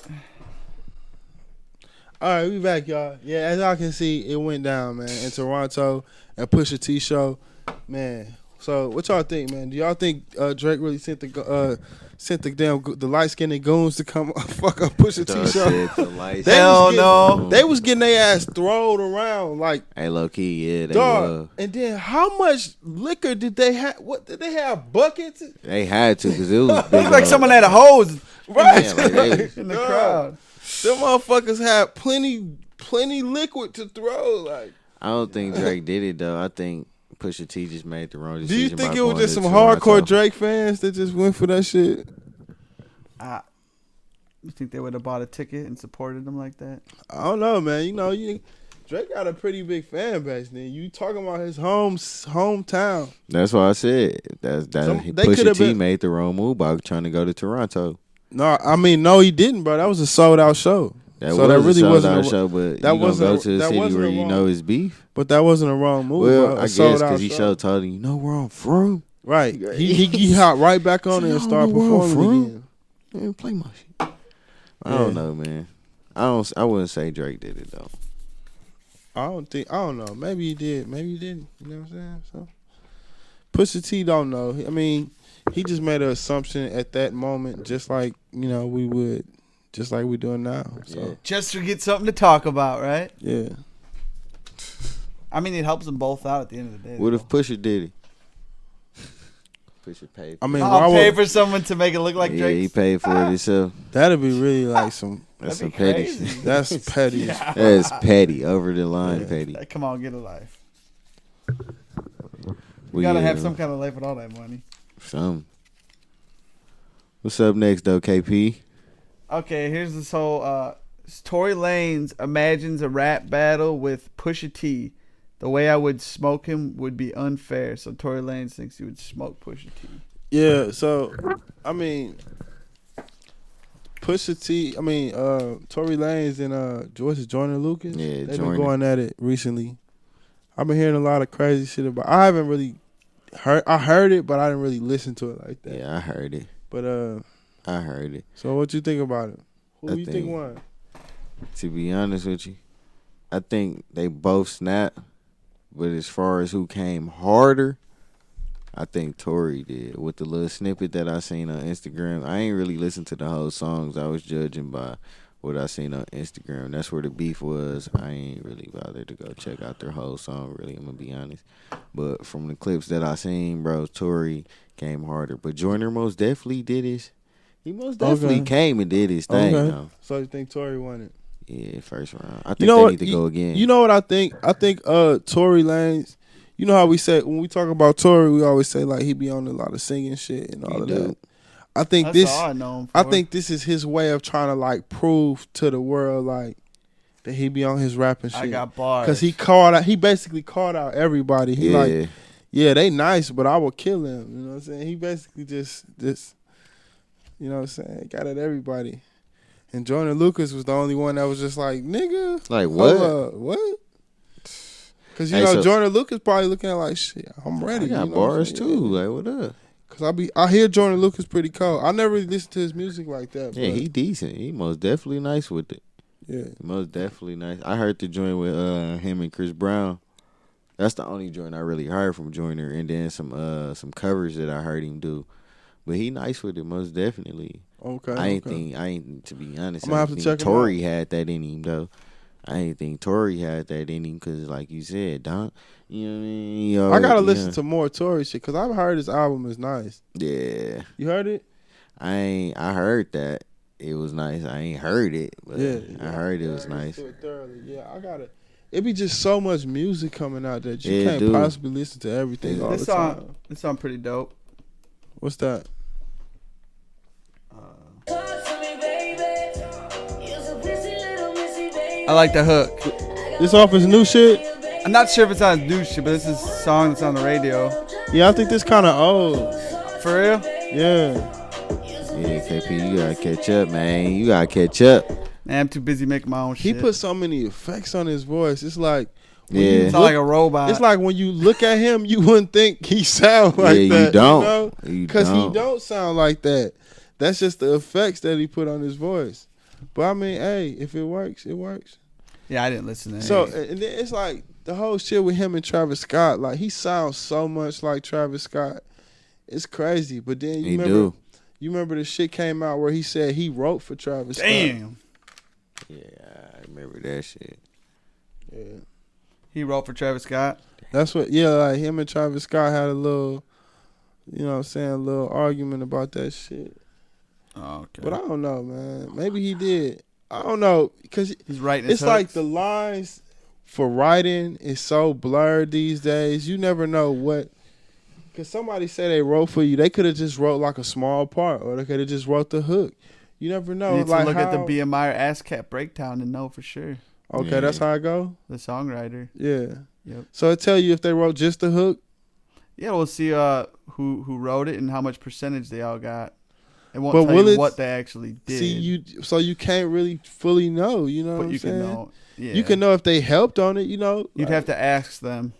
All right, we back, y'all. Yeah, as y'all can see, it went down, man, in Toronto and Pusha T show, man. So, what y'all think, man? Do y'all think Drake really sent the light skinned goons to come fuck up Pusha T Dog show? said the lights. Hell no. They was getting their ass thrown around like Hey, low key, yeah, they dog. And then how much liquor did they have? What did they have? Buckets? They had to because it was big. Looked like someone had a hose Right. Yeah, like they- in the Dog. crowd. Them motherfuckers had plenty liquid to throw. Like, I don't think Drake did it though. I think Pusha T just made the wrong do decision. you think by it was going just to some Toronto. hardcore Drake fans that just went for that shit? You think they would have bought a ticket and supported him like that? I don't know, man. Drake got a pretty big fan base. Then you talking about his hometown. That's why I said They Pusha could've T been- made the wrong move by trying to go to Toronto. No, he didn't, bro. That was a sold out show. That So was that a really sold wasn't out a- show, but that you gonna wasn't go a- to a that city wasn't where a you wrong- know it's beef. But that wasn't a wrong move. Well, bro. I A sold guess out because he show. told him, you know where I'm from. Right. He hopped right back on there and started performing again. Man, play my shit. I don't know, man. I wouldn't say Drake did it though. I don't know. Maybe he did. Maybe he didn't. You know what I'm saying? So Pusha T don't know. I mean, he just made an assumption at that moment, just like, we would, just like we're doing now. So Yeah. Just to get something to talk about, right? yeah. I mean, it helps them both out at the end of the day. What if Pusha did it? Pusha paid. I mean, why I'll pay would, for someone to make it look like yeah, Drake. he paid for it himself. that'd be really like some. That's That'd some be petty crazy. shit. That's petty. That's petty, over the line petty. Come on, get a life. Well, You gotta yeah, have some kind of life with all that money. Some. What's up next though, KP? Okay, here's this whole Tory Lanez imagines a rap battle with Pusha T. The way I would smoke him would be unfair. So Tory Lanez thinks he would smoke Pusha T. Yeah. So, I mean, Pusha T. Tory Lanez and Jordan Lucas. Yeah, they've been Jordan. going at it recently. I've been hearing a lot of crazy shit about. I haven't really heard. I heard it, but I didn't really listen to it like that. Yeah, I heard it. But I heard it. so what you think about it? Who I you think think- won? To be honest with you, I think they both snapped. But as far as who came harder, I think Tory did. With the little snippet that I seen on Instagram, I ain't really listened to the whole songs. I was judging by what I seen on Instagram. That's where the beef was. I ain't really bothered to go check out their whole song, really, I'm going to be honest. But from the clips that I seen, bro, Tory came harder. But Joyner most definitely did his. He most definitely came and did his thing, though. So you think Tory won it? Yeah, first round. I think You know they what? need to go again. You know what I think? I think Tory Lanez. You know how we say when we talk about Tory, we always say like he be on a lot of singing shit and all of that. I think That's this. all I know him for. I think this is his way of trying to like prove to the world like that he be on his rapping shit. I got bars. Cause he basically called out everybody. He like, yeah, they nice, but I will kill him. You know what I'm saying? He basically just you know what I'm saying, got at everybody. And Jordan Lucas was the only one that was just like, nigga. Like, what? What? Because, Hey, so- Jordan Lucas probably looking at like, shit, I'm ready. I got you know what I'm bars saying? too. Like, what up? Because I hear Jordan Lucas pretty cold. I never really listened to his music like that. Yeah, but, he decent. He most definitely nice with it. yeah. Most definitely nice. I heard the joint with him and Chris Brown. That's the only joint I really heard from Joyner, and then some covers that I heard him do. But he nice with it, most definitely. Okay. I okay. ain't to be honest. I'm gonna I have ain't to think check him Tory had that in him though. I ain't think Tory had that in him because, like you said, Don. You know what I mean? I gotta listen to more Tory shit because I've heard his album is nice. Yeah, You heard it? I heard that it was nice. I ain't heard it, but Yeah. I heard it was nice. To it thoroughly. Yeah, I gotta. It be just so much music coming out that you Yeah, can't dude. possibly listen to everything all This the time. song pretty dope. What's that? I like the hook. This off his new shit? I'm not sure if it's on new shit, but this is a song that's on the radio. Yeah, I think this kind of old. For real? Yeah. Yeah, KP, you gotta catch up, man. You gotta catch up. Man, I'm too busy making my own He shit. put so many effects on his voice. It's like when Yeah. you Sound like a robot. it's like when you look at him, you wouldn't think he sound like Yeah, that. you don't. know? You Because he don't. don't sound like that. That's just the effects that he put on his voice. But I mean, hey, if it works, it works. Yeah, I didn't listen to that. So and then it's like the whole shit with him and Travis Scott. Like he sounds so much like Travis Scott. It's crazy. But then you remember the shit came out where he said he wrote for Travis Scott. Damn. Yeah, I remember that shit. Yeah. He wrote for Travis Scott. That's what, yeah, like him and Travis Scott had a little, you know what I'm saying, a little argument about that shit. Oh, okay. But I don't know, man. Maybe he did. I don't know. Because He's writing it's his like hooks. the lines for writing is so blurred these days. You never know what. Because somebody said they wrote for you. They could have just wrote like a small part or they could have just wrote the hook. You never You know. need to Like look at the how- BMI or ASCAP breakdown and know for sure. Okay, Yeah. that's how I go. The songwriter. Yeah. Yep. So it tell you if they wrote just the hook. Yeah, we'll see who wrote it and how much percentage they all got. It won't But tell will you it- what they actually did. So you can't really fully know. You know but what you I'm can saying? know. Yeah. You can know if they helped on it. You know, You'd like- have to ask them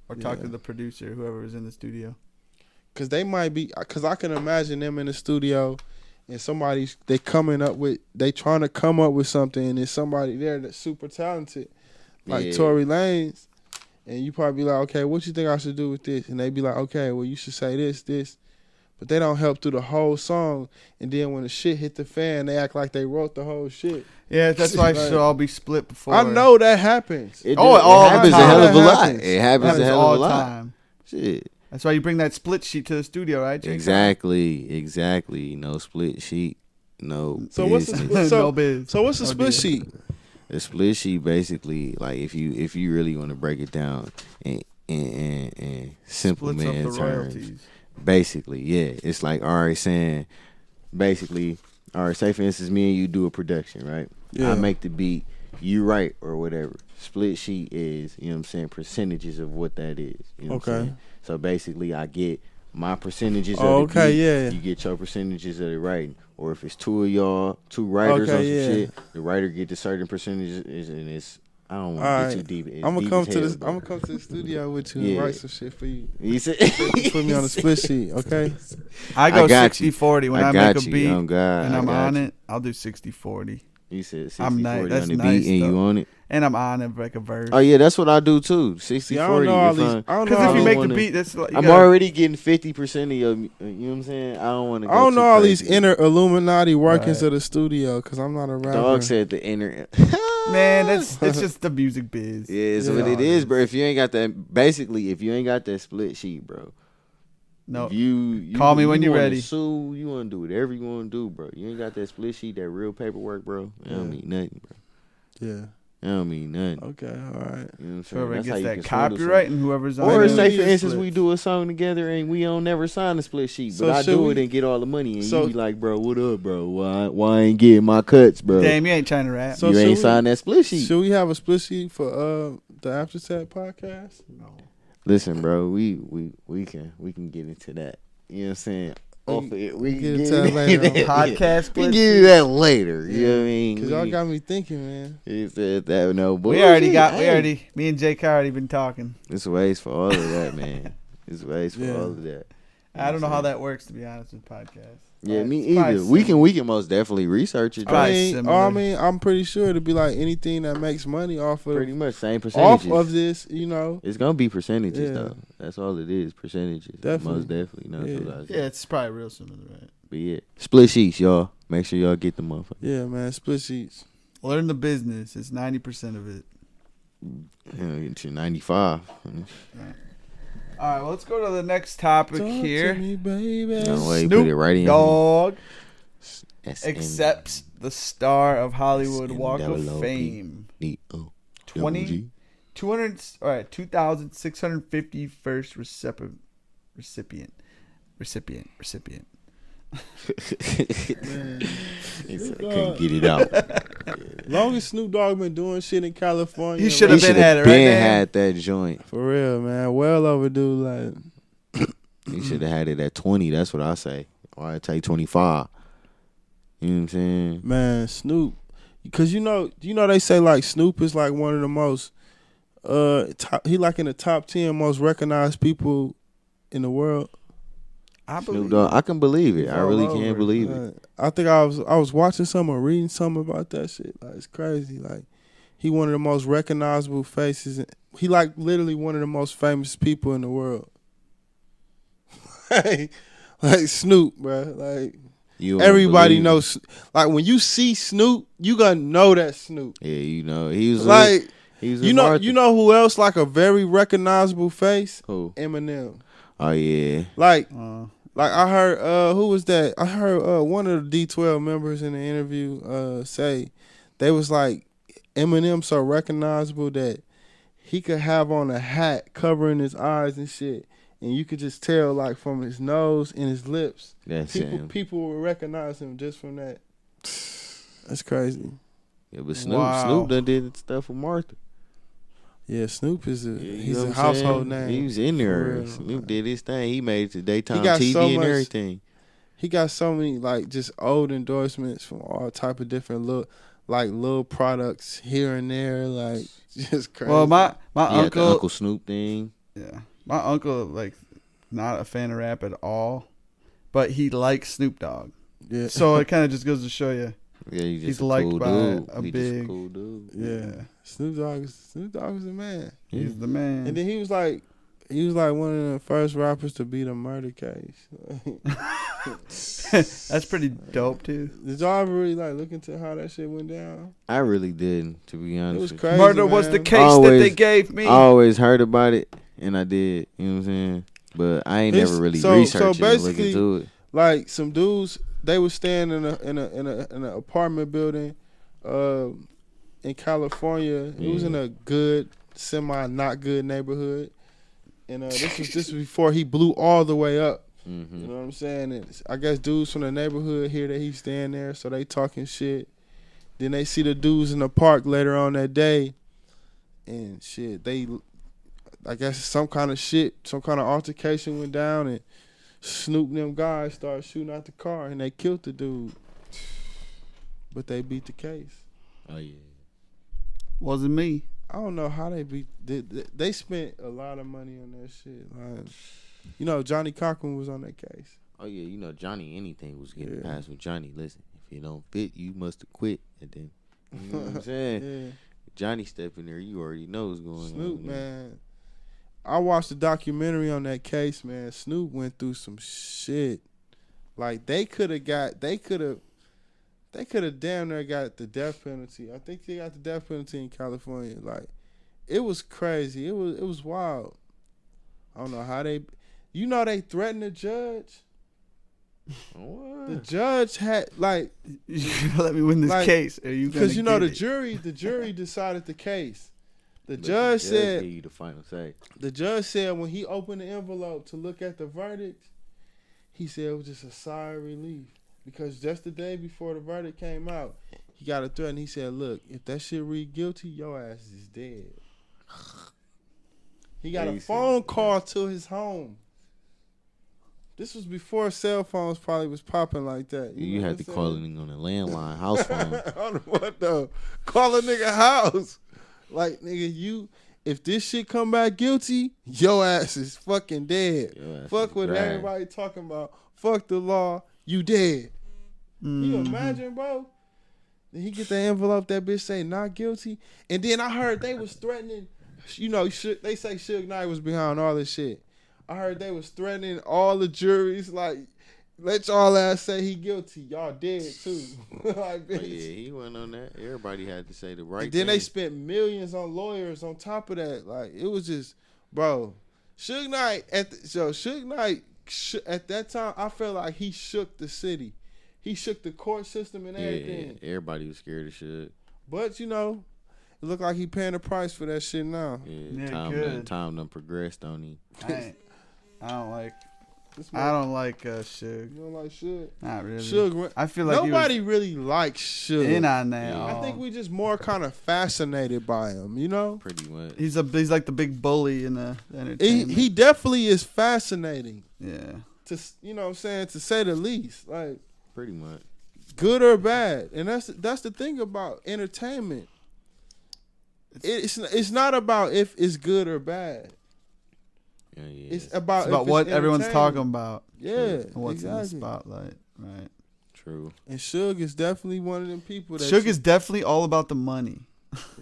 or talk Yeah. to the producer, whoever was in the studio. Cause they might be, cause I can imagine them in the studio, and they trying to come up with something, and there's somebody there that's super talented, like Yeah. Tory Lanez, and you probably be like, okay, what you think I should do with this? And they be like, okay, well you should say this, but they don't help through the whole song, and then when the shit hit the fan, they act like they wrote the whole shit. Yeah, that's why it Like- should all be split before. I know that happens. It all happens the a hell time. of a lot. Happens. It happens a happens hell all of a the lot. time. Shit. That's why you bring that split sheet to the studio, right, Jake? Exactly. No split sheet. No. So what's the business. split? So, No biz. so what's the No split deal. sheet? The split sheet basically, like if you really want to break it down in simple Splits up man the terms, royalties. basically, yeah, it's like saying, basically, say for instance, me and you do a production, right? Yeah. I make the beat, you write or whatever. Split sheet is, you know what I'm saying, percentages of what that is. You know what I'm Okay. saying? So basically, I get my percentages Oh, of the okay, beat. yeah. You get your percentages of the writing. Or if it's two of y'all, two writers Okay, on some yeah. shit, the writer get the certain percentages, and it's I don't want to All get right. too deep. It's I'm gonna deep come as to hell, this. but- I'm gonna come to the studio with you and Yeah. write some shit for you. You said Put me on a split sheet, okay? I go I got you. 60-40 when I, got make a you. beat Oh, God, and I I'm got on you. it. I'll do 60-40. You said 60 I'm nice. 40 That's on the nice, beat and you though. on it. And I'm on it like a verse. Oh yeah, that's what I do too. 60 See, I don't 40. know all if these. I'm- I don't know. Because all if you don't these- make wanna- the beat, that's like you I'm gotta- already getting 50% of your. You know what I'm saying? I don't want to. I don't know all these crazy. inner Illuminati workings Right. of the studio because I'm not a rapper. Dog said the inner. Man, it's just the music biz. Yeah, it's Yeah. what it is, bro. If you ain't got that, basically, if you ain't got that split sheet, bro. No, If you Call me when you wanna ready. Sue, you want to do whatever you want to do, bro. You ain't got that split sheet, that real paperwork, bro. It don't mean nothing, bro. Yeah. It don't mean nothing. Okay. All right. You know what I'm saying? whoever That's how gets you that can swindle copyright and whoever's on Or it. say, Yeah. for instance, Split. we do a song together and we don't never sign a split sheet, So but I should do we- it and get all the money, and so- you be like, bro, what up, bro? Why I ain't getting my cuts, bro? Damn, you ain't trying to rap. So you should ain't we- signed that split sheet. Should we have a split sheet for the After Set podcast? Listen, bro, we can get into that. You know what I'm saying? Off of it, we get can into that later on. Podcast We split can get into that later. You know what I mean? Because y'all got me thinking, man. He said that no boy. Me and Jake already been talking. It's ways for all of that, man. It's ways for Yeah. all of that. I don't know how that works, to be honest, with podcasts. Yeah, me It's probably either. We similar. can most definitely research it. Probably Right? I mean, I'm pretty sure it'd be like anything that makes money off of Pretty much same percentages. this, you know. It's gonna be percentages Yeah. though. That's all it is. Percentages. Definitely. Most definitely. No, Yeah. that's what I was Yeah, it's probably real similar, right? But yeah, split sheets, y'all. Make sure y'all get the motherfucker. Yeah, man. Split sheets. Learn the business. It's 90% of it. Get your 95. All right, well, let's go to the next topic Talk here. to me, baby. No way, Snoop put it right in. Dogg SN. accepts the star of Hollywood Walk of SNWOP. Fame. 20 2,651st recipient. He said, couldn't get it out. Long as Snoop Dogg been doing shit in California, He should He have should been had it have right been there. had that joint. for real, man. Well overdue. Like, He should have had it at 20. That's what I say. Or I take 25. You know what I'm saying? man, Snoop. Because you know they say like Snoop is like one of the most he like in the top 10 most recognized people in the world. I Snoop believe. Dogg, I can believe it. He's I all really over can't it. believe it. I think I was watching something or reading something about that shit. Like, it's crazy. Like, he one of the most recognizable faces. He like literally one of the most famous people in the world. like Snoop, bro. Like, You everybody believe it. knows. Like, when you see Snoop, you gonna know that Snoop. Yeah, you know he was Like, he was you with know, Martha. you know who else like a very recognizable face? Who? Eminem. Oh yeah. Like I heard who was that? I heard one of the D12 members in the interview say they was like Eminem so recognizable that he could have on a hat covering his eyes and shit, and you could just tell like from his nose and his lips. That's him. People will recognize him just from that. That's crazy. Yeah, but Snoop Wow. Snoop done did stuff with Martha. Yeah, Snoop is he's know a what I'm household saying? name. He was in For there. real. Snoop did his thing. He made it to daytime got TV so and much- everything. He got so many like just old endorsements from all type of different little products here and there, like just crazy. Well, my He had the uncle, Uncle Snoop thing. yeah, my uncle like not a fan of rap at all, but he likes Snoop Dogg. yeah, So it kind of just goes to show you, Yeah, he's just He's a liked cool by dude. a He just big- a cool dude. yeah. Snoop Dogg is the man. he's the man. And then he was like one of the first rappers to beat a murder case. That's pretty dope too. Did y'all ever really like look into how that shit went down? I really didn't, to be honest. It was with crazy. Murder was the man. case that Always- they gave me. you. I always heard about it, and I did. You know what I'm saying? But I ain't It's- never really so researched it and looked basically- into it. Like some dudes, they was staying in an apartment building, in California. It was in a good, semi not good neighborhood, and this was before he blew all the way up. Mm-hmm. You know what I'm saying? And I guess dudes from the neighborhood hear that he's staying there, so they talking shit. Then they see the dudes in the park later on that day, and shit. I guess some kind of altercation went down, and Snoop and them guys started shooting out the car, and they killed the dude. But they beat the case. Oh yeah. Wasn't me. I don't know how they beat. They spent a lot of money on that shit. Like, you know, Johnny Cochran was on that case. Oh yeah, you know Johnny. Anything was getting Yeah. passed with Johnny. Listen, if it don't fit, you must have quit. And then, you know what I'm saying? Yeah. Johnny step in there, you already know what's going Snoop, on. man. I watched the documentary on that case, man. Snoop went through some shit. Like they could have damn near got the death penalty. I think they got the death penalty in California. Like it was crazy. It was wild. I don't know how they threatened the judge. What? The judge had like You gonna let me win this Like, case? Are you because gonna the get it? jury decided the case. The Let judge said give you the final say. The judge said when he opened the envelope to look at the verdict, he said it was just a sigh of relief. Because just the day before the verdict came out, he got a threat and he said, look, if that shit read guilty, your ass is dead. He got a Basic. phone call to his home. This was before cell phones probably was popping like that. You know had what to I'm call saying? it on a landline house phone. I don't know what though. Call a nigga house. Like, nigga, if this shit come back guilty, your ass is fucking dead. Your ass Fuck is what dry. everybody talking about. Fuck the law. You dead. Mm-hmm. You imagine, bro? Then he get the envelope, that bitch say not guilty. And then I heard they was threatening, you know, they say Suge Knight was behind all this shit. I heard they was threatening all the juries, like, let y'all ass say he guilty. Y'all dead too. Like, bitch. Oh, yeah, he went on that. Everybody had to say the right And then thing. they spent millions on lawyers on top of that. Like, it was just, bro. Suge Knight at that time, I felt like he shook the city. He shook the court system and everything. Yeah, everybody was scared of shit. But you know, it looked like he paying the price for that shit now. Yeah, Yeah, good. time done progressed on him. I don't like. This I man- don't like Suge. You don't like Suge? Not really. Suge. I feel like Nobody really likes he was Suge. in on that. Yeah. I think we just more kind of fascinated by him. You know, Pretty much. He's like the big bully in the entertainment. he definitely is fascinating. yeah. To you know what I'm saying, to say the least. Like, Pretty much. good or bad, and that's the thing about entertainment. It's not about if it's good or bad. Yeah, yeah. It's about It's about if what it's everyone's talking entertaining. about Yeah, and what's in the exactly. spotlight. Right. True. And Suge is definitely one of them people that Suge is definitely all about the money.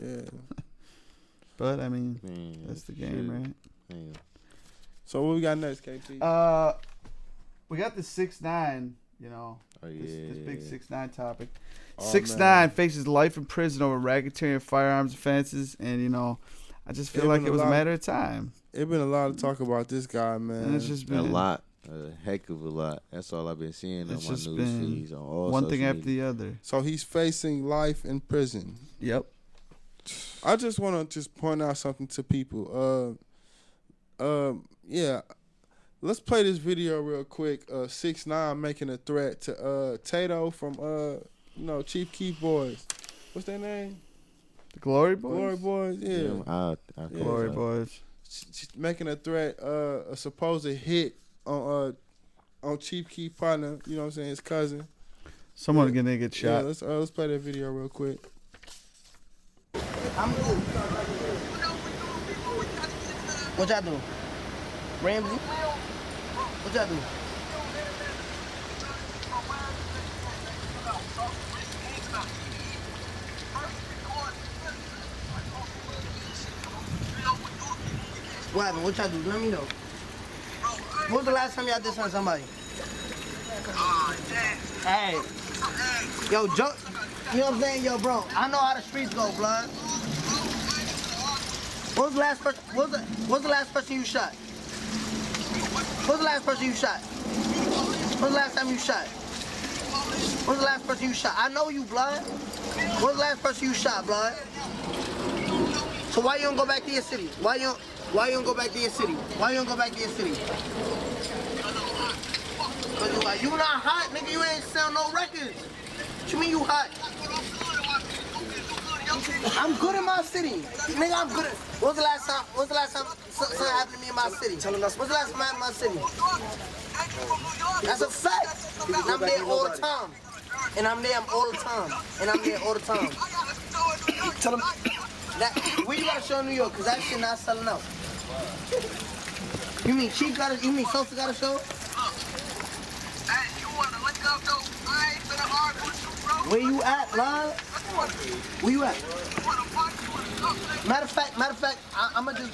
yeah. But I mean, Man, that's the game, shit. right? Man. So what we got next, KP? We got the 6ix9ine, you know, Oh, this yeah. big 6ix9ine topic. Oh, 6ix9ine man. faces life in prison over racketeering firearms offenses, and you know, I just feel It like been it a was a lot- matter of time, It's been a lot of talk about this guy, man. and it's just been A lot. A heck of a lot. That's all I've been seeing on It's my just news been feeds on all one thing social after media. the other. So he's facing life in prison. Yep. I just want to just point out something to people. Yeah, let's play this video real quick. 6ix9ine making a threat to Tato from Chief Keef Boys. What's their name? The Glory Boys? Glory Boys, yeah. Glory Boys. She's making a threat, a supposed hit on Chief Keef partner, you know what I'm saying, his cousin. Someone's gonna get Yeah, shot. let's play that video real quick. I'm good. What y'all do? Ramsey? What y'all do? What happened? What y'all do? Let me know. When was the last time y'all did something to somebody? Hey. Yo, Joe. You know what I'm saying? Yo, bro, I know how the streets go, blood. What was the last person? What's the last person you shot? What's the last person you shot? What's the last time you shot? What's the last person you shot? I know you, blood. What's the last person you shot, blood? So why you don't go back to your city? Why you don't go back to your city? Why you don't go back to your city? Cause you like, you not hot, nigga. You ain't sell no records. What you mean you hot? I'm good in my city. Nigga, I'm good. What's the last time something happened to me in my city? What's the last time I happened in my city? That's a fact. And I'm there all the time. And I'm there all the time. And I'm there all the time. Tell them. Where you got a show in New York? Cause that shit not selling out. You mean Sosa got a show? Where you at, love? Where you at? Matter of fact, I'ma just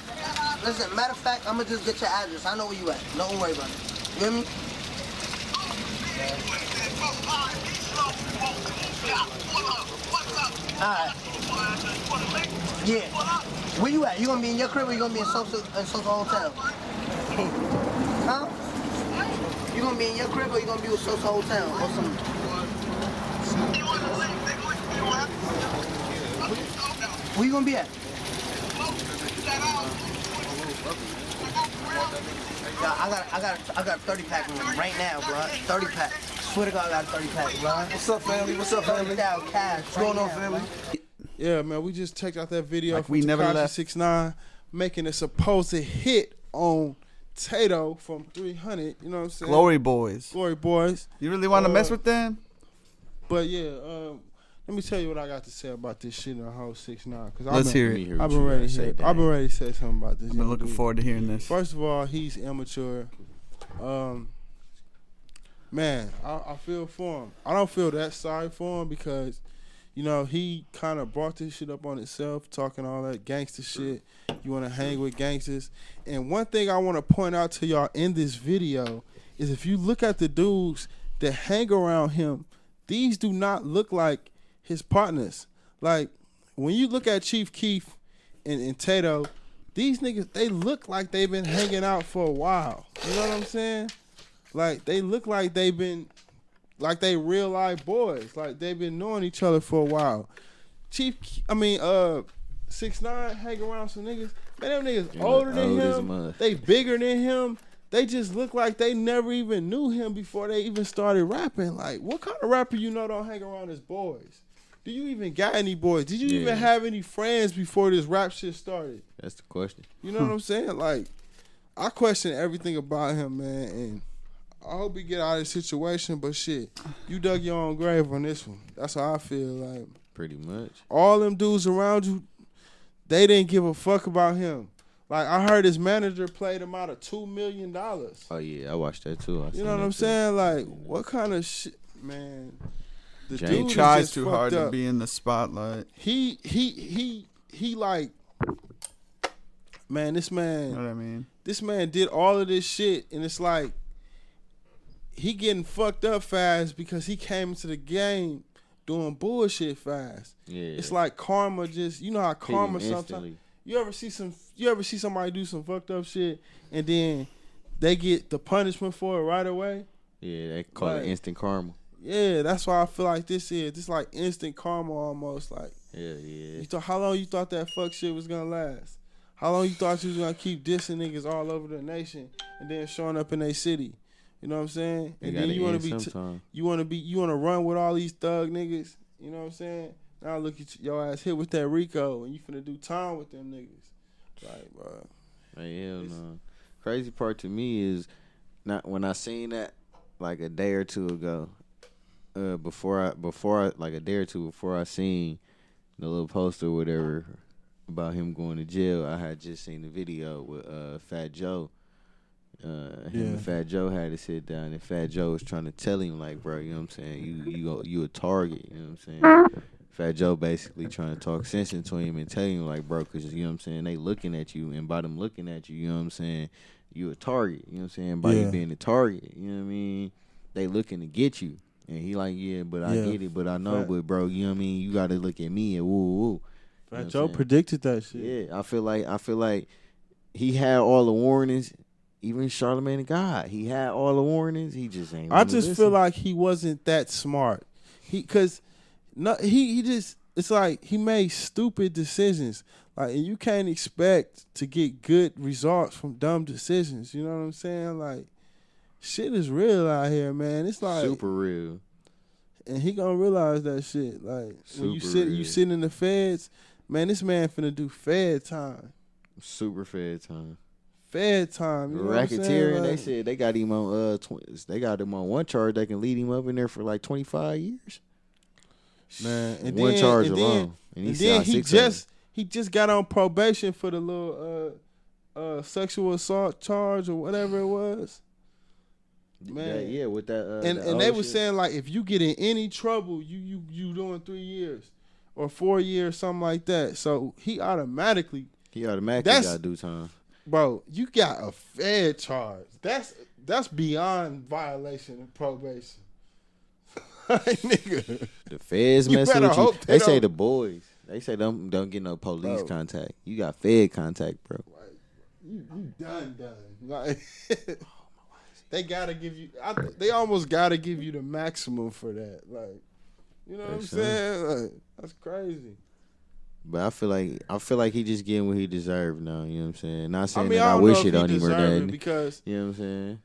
listen. Matter of fact, I'ma just get your address. I know where you at. Don't worry about it. You hear me? Alright. Yeah. Where you at? You gonna be in your crib or you gonna be in Sosa Hotel? Huh? You gonna be in your crib or you gonna be with Sosa Hotel or something? Where you gonna be at? Yeah, I got a 30 pack right now, bro. 30 pack. Swear to God, I got a 30 pack, bro. What's up, family? What's up, family? Cash. What's going on, family? Yeah, man, we just checked out that video Like from we never left. 6ix9ine making a supposed hit on Tato from 300. You know what I'm saying? Glory Boys. Glory Boys. You really want to mess with them? But yeah, let me tell you what I got to say about this shit on the whole 6ix9ine. Let's hear it. I've been ready to say something about this. I've been looking forward to hearing this. First of all, he's immature. Man, I feel for him. I don't feel that sorry for him because, you know, he kind of brought this shit up on himself, talking all that gangster shit. You want to hang with gangsters. And one thing I want to point out to y'all in this video is if you look at the dudes that hang around him, these do not look like his partners. Like, when you look at Chief Keef and Tato, these niggas, they look like they've been hanging out for a while. You know what I'm saying? Like, they look like they've been, like they real life boys. Like, they've been knowing each other for a while. 6ix9ine hang around some niggas. Man, them niggas older than him. They bigger than him. They just look like they never even knew him before they even started rapping. Like, what kind of rapper you know don't hang around his boys? Do you even got any boys? Did you even have any friends before this rap shit started? That's the question. You know what I'm saying? Like, I question everything about him, man, and I hope he get out of this situation, but shit, you dug your own grave on this one. That's how I feel. Like, pretty much. All them dudes around you, they didn't give a fuck about him. Like, I heard his manager played him out of $2 million. Oh yeah, I watched that too. You know what I'm saying? Like, what kind of shit, man? The Jane dude He tries is just too fucked hard up. to be in the spotlight. He like, man, this man. You know what I mean? This man did all of this shit, and it's like he getting fucked up fast because he came into the game doing bullshit fast. Yeah. It's like karma just, you know how karma Hit him sometimes. instantly. You ever see somebody do some fucked up shit and then they get the punishment for it right away? Yeah, they call it instant karma. Yeah, that's why I feel like this is. This like instant karma almost. Like, Yeah. how long you thought that fuck shit was gonna last? How long you thought you was gonna keep dissing niggas all over the nation and then showing up in their city? You know what I'm saying? And then you wanna run with all these thug niggas. You know what I'm saying? Now look at your ass hit with that Rico and you finna do time with them niggas. Like, bro. Hey, hell no. Crazy part to me is not when I seen that like a day or two ago. Before I like a day or two before I seen the little poster or whatever about him going to jail, I had just seen the video with Fat Joe. Him and Fat Joe had to sit down, and Fat Joe was trying to tell him like, bro, you know what I'm saying? You a target, you know what I'm saying? Fat Joe basically trying to talk sense into him and tell him like, bro, because you know what I'm saying, they looking at you, and by them looking at you, you know what I'm saying, you a target, you know what I'm saying? By you being a target, you know what I mean? They looking to get you. And he like, but I get it, but I know, but bro, you know what I mean? You got to look at me and woo. Fat Joe predicted that shit. Yeah, I feel like he had all the warnings. Even Charlamagne the God, he had all the warnings. He just ain't. I just feel like he wasn't that smart. He just it's like he made stupid decisions. Like, and you can't expect to get good results from dumb decisions. You know what I'm saying? Like, shit is real out here, man. It's like super real. And he gonna realize that shit. Like, when you sit in the feds, man, this man finna do fed time. Super fed time. Fed time. You know Racketeering, like, they said they got him on they got him on one charge that can lead him up in there for like 25 years. Man, and one charge alone. And then he just got on probation for the little sexual assault charge or whatever it was. Man, with that and they were saying like, if you get in any trouble, you doing 3 years or 4 years, something like that. So he automatically got to do time. Bro, you got a Fed charge. That's beyond violation of probation. Nigga. The feds messing with you. They say the boys. They say don't get no police contact. You got Fed contact, bro. Right. You done. Like, they gotta give you. They almost gotta give you the maximum for that. Like, you know what I'm saying? Like, that's crazy. But I feel like he just getting what he deserved now. You know what I'm saying? Not saying I wish it on him or that. Because you know what I'm saying?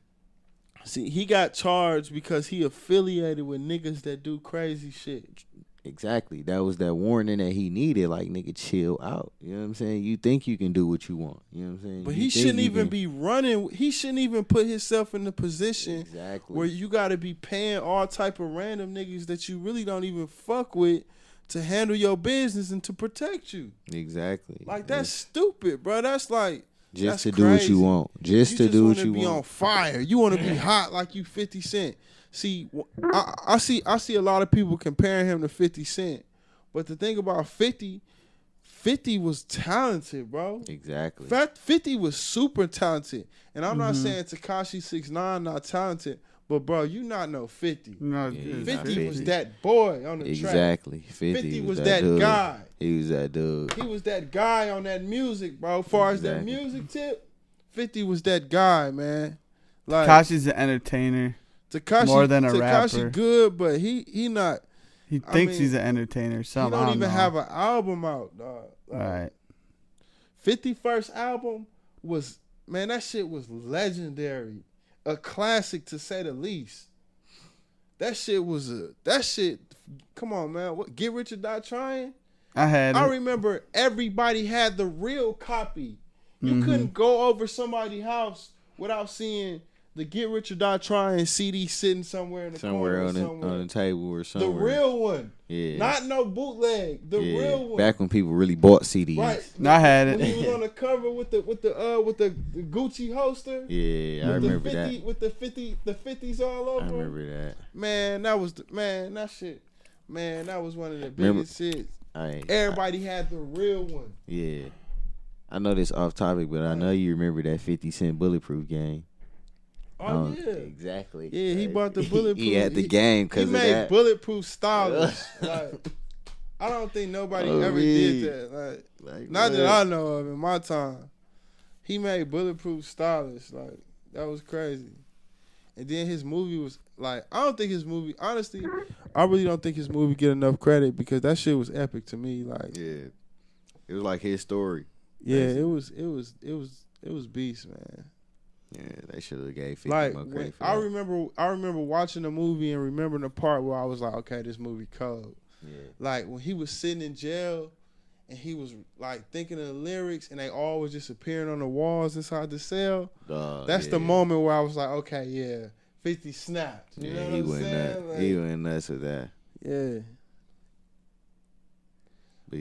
See, he got charged because he affiliated with niggas that do crazy shit. Exactly. That was that warning that he needed. Like, nigga, chill out. You know what I'm saying? You think you can do what you want. You know what I'm saying? But he shouldn't even be running. He shouldn't even put himself in the position where you got to be paying all type of random niggas that you really don't even fuck with to handle your business and to protect you. Exactly. Like, that's stupid, bro. That's like just to do what you want. Just to do what you want. You just want to be on fire. You want to be hot like you 50 Cent. See, I see a lot of people comparing him to 50 Cent, but the thing about 50 was talented, bro. Exactly. 50 was super talented, and I'm not saying Tekashi 6ix9ine not talented. But, bro, you not know 50. No, 50 was that boy on the track. Exactly. 50 was that guy. He was that dude. He was that guy on that music, bro. As far as that music tip, 50 was that guy, man. Like, Tekashi's an entertainer. More than a rapper. Tekashi good, but he not. He thinks he's an entertainer. He don't even have an album out, dog. Like, right. 50 first album was, man, that shit was legendary. A classic, to say the least. That shit, come on, man. What, Get Rich or Die Trying? I remember everybody had the real copy. You couldn't go over somebody's house without seeing the Get Rich or Die Trying CD sitting somewhere in the corner on the table or somewhere. The real one. Yeah. Not no bootleg. The real one. Back when people really bought CDs. Right. I had it. When he was on the cover with the Gucci holster. Yeah, I remember that. With the 50s all over. I remember that. Man, that was that shit. Man, that was one of the biggest hits. Everybody had the real one. Yeah. I know this off topic, but I know you remember that 50 Cent Bulletproof game. Oh, yeah. Exactly. Yeah, he bought the Bulletproof. He had the game because of that. He made Bulletproof stylish. Like, I don't think nobody ever did that. Like not that I know of in my time. He made Bulletproof stylish. Like, that was crazy. And then his movie was like, I don't think his movie, honestly, I really don't think his movie get enough credit because that shit was epic to me. Like, yeah, it was like his story. Yeah, basically. it was beast, man. Yeah, they should have gave 50 Like more when, credit for I that. remember watching the movie and remembering the part where I was like, okay, this movie cold. Yeah. Like when he was sitting in jail and he was like thinking of the lyrics and they all was just appearing on the walls inside the cell. That's the moment where I was like, okay, yeah, 50 snapped. You know what I'm saying? Like, he went nuts with that. yeah. But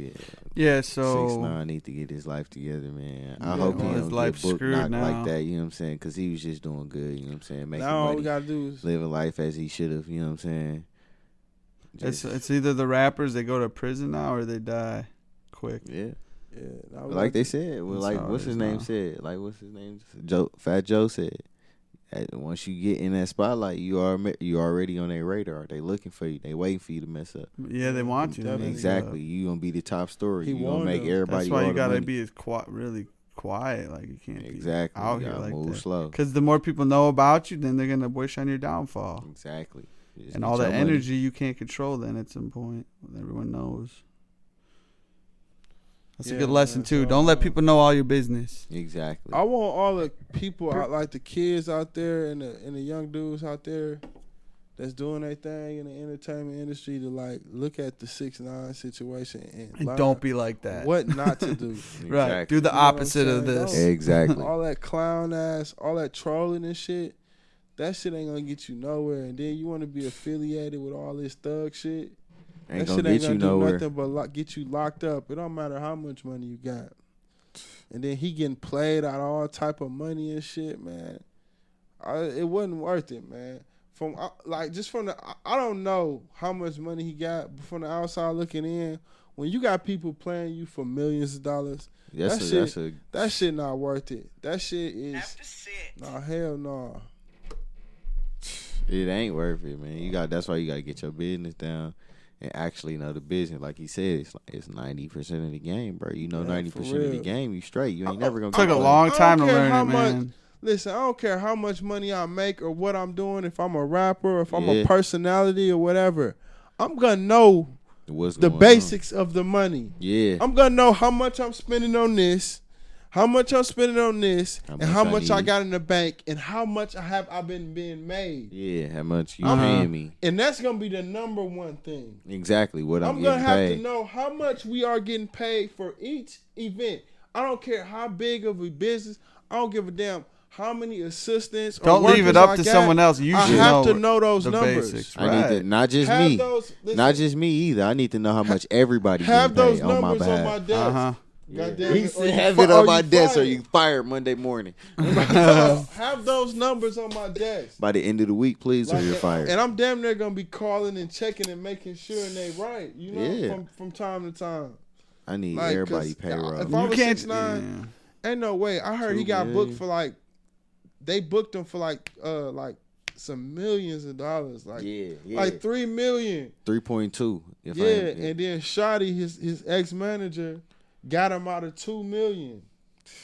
Yeah, so 6ix9ine need to get his life together, man. I Yeah, hope he well, his don't life's get book screwed knocked now. like that. You know what I'm saying? Because he was just doing good. You know what I'm saying? Making Now all we money, gotta do is living life as he should have. You know what I'm saying? it's either the rappers they go to prison now or they die quick. Yeah. now we Like gotta- they said, well, That's like how it what's is his name now. said, like what's his name, Fat Joe said, once you get in that spotlight, you already on their radar. They looking for you. They waiting for you to mess up. Yeah, they want you to Definitely. mess Exactly. up. You gonna be the top story. He You gonna warned make them. everybody. That's why all you the gotta money. be really quiet. Like you can't Exactly. be out You here gotta like move that. slow. Because the more people know about you, then they're gonna wish on your downfall. Exactly. Just And get all your that money. energy you can't control. Then at some point, when everyone knows. That's a Yeah, good lesson man, too. so, Don't let people know all your business. Exactly. I want all the people out, like the kids out there and the young dudes out there that's doing their thing in the entertainment industry to like look at the 6ix9ine situation and And learn don't be like that. what not to do. Right. Exactly. Do the You know what I'm opposite of saying? this. Don't- Exactly. All that clown ass, all that trolling and shit, that shit ain't gonna get you nowhere. And then you want to be affiliated with all this thug shit. Ain't That gonna shit ain't get gonna you do nowhere. nothing but get you locked up. It don't matter how much money you got. And then he getting played out all type of money and shit, man. It wasn't worth it, man. I don't know how much money he got, but from the outside looking in, when you got people playing you for millions of dollars, that shit not worth it. That shit is nah, hell no. It ain't worth it, man. That's why you gotta get your business down and actually know the business. Like he said, it's 90% of the game, bro. You know, Yeah, 90% for of the real. game, you straight. You ain't never gonna Took get a played. long time to I don't care learn how it, much- man. Listen, I don't care how much money I make or what I'm doing, if I'm a rapper, or if I'm a Yeah. personality or whatever. I'm gonna know What's the going basics of the money. on. Yeah. I'm gonna know how much I'm spending on this, how much I'm spending on this, How and much how I much I need. got in the bank, and how much I've been being made. Yeah, how much you Uh-huh. paying me? And that's gonna be the number one thing. Exactly what I'm I'm gonna getting have paid. to know how much we are getting paid for each event. I don't care how big of a business. I don't give a damn how many assistants. Don't or leave it workers up I to got. someone else. You I should have know to know those the numbers. basics. I need to not just Have me, those- listen, not just me either. I need to know how much everybody have getting those paid on my numbers on my behalf. desk. Uh-huh. Goddamn He it, or said you have fi- it on or my you desk or fired. you fired Monday morning. Have those numbers on my desk. By the end of the week, please, or Like, you're fired. And I'm damn near gonna be calling and checking and making sure and they right. You know, Yeah. from time to time. I need Like, everybody 'cause payroll. if I You was can't. 6ix9ine, ain't no way. I heard he 2 got booked million. for like, they booked him for like some millions of dollars, like like 3 million. 3.2. If I Yeah, am, and then Shandy, his ex manager, got him out of 2 million.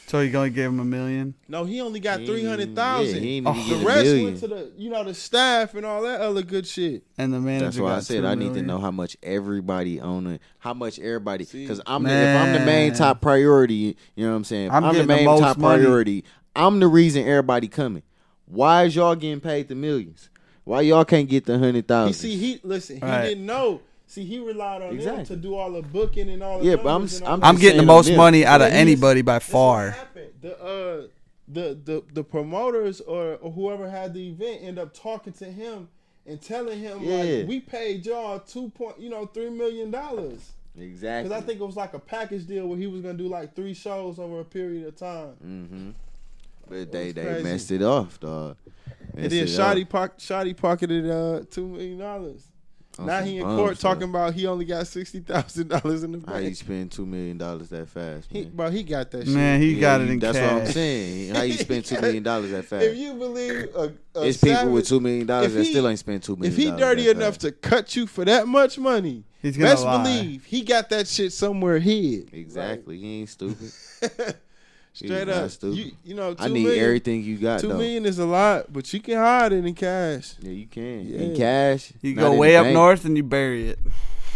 So you gonna give him $1 million? No, he only got He 300,000. yeah, he ain't The even get a rest million. went to the staff and all that other good shit. And the manager That's why got I said $2 I need to million. know how much everybody on it, how much everybody. See, Because if I'm the main man. top priority, you know what I'm saying. If I'm I'm the getting the main most top money. priority. I'm the reason everybody coming. Why is y'all getting paid the millions? Why y'all can't get the 100,000? He Right. didn't know. See, he relied on them to do all the booking and all the Yeah, but numbers and all that. I'm getting the saying most them. money out of But he's- anybody by That's what far. happened. The promoters or whoever had the event end up talking to him and telling him Yeah. like, we paid y'all $3 million. Exactly. Because I think it was like a package deal where he was gonna do like 3 shows over a period of time. Mm-hmm. But they crazy. messed it off, dog. And then Shoddy pocketed $2 million. Now he in court talking about he only got $60,000 in the How you bank. spend $2 million that fast, man? He got that shit. Man, he got it in That's cash. what I'm saying. How you spend $2 million that fast? If you believe There's people with $2 million that if he- still ain't spent $2 million. If he dirty that enough fast. to cut you for that much money, He's gonna best lie. believe he got that shit somewhere hid. Exactly, he ain't stupid. Straight not up. stupid. You know, I 2 need million, everything you got, 2 though. million is a lot, but you can hide it in cash. Yeah, you can. Yeah. In cash. You not go in way the up bank. north and you bury it.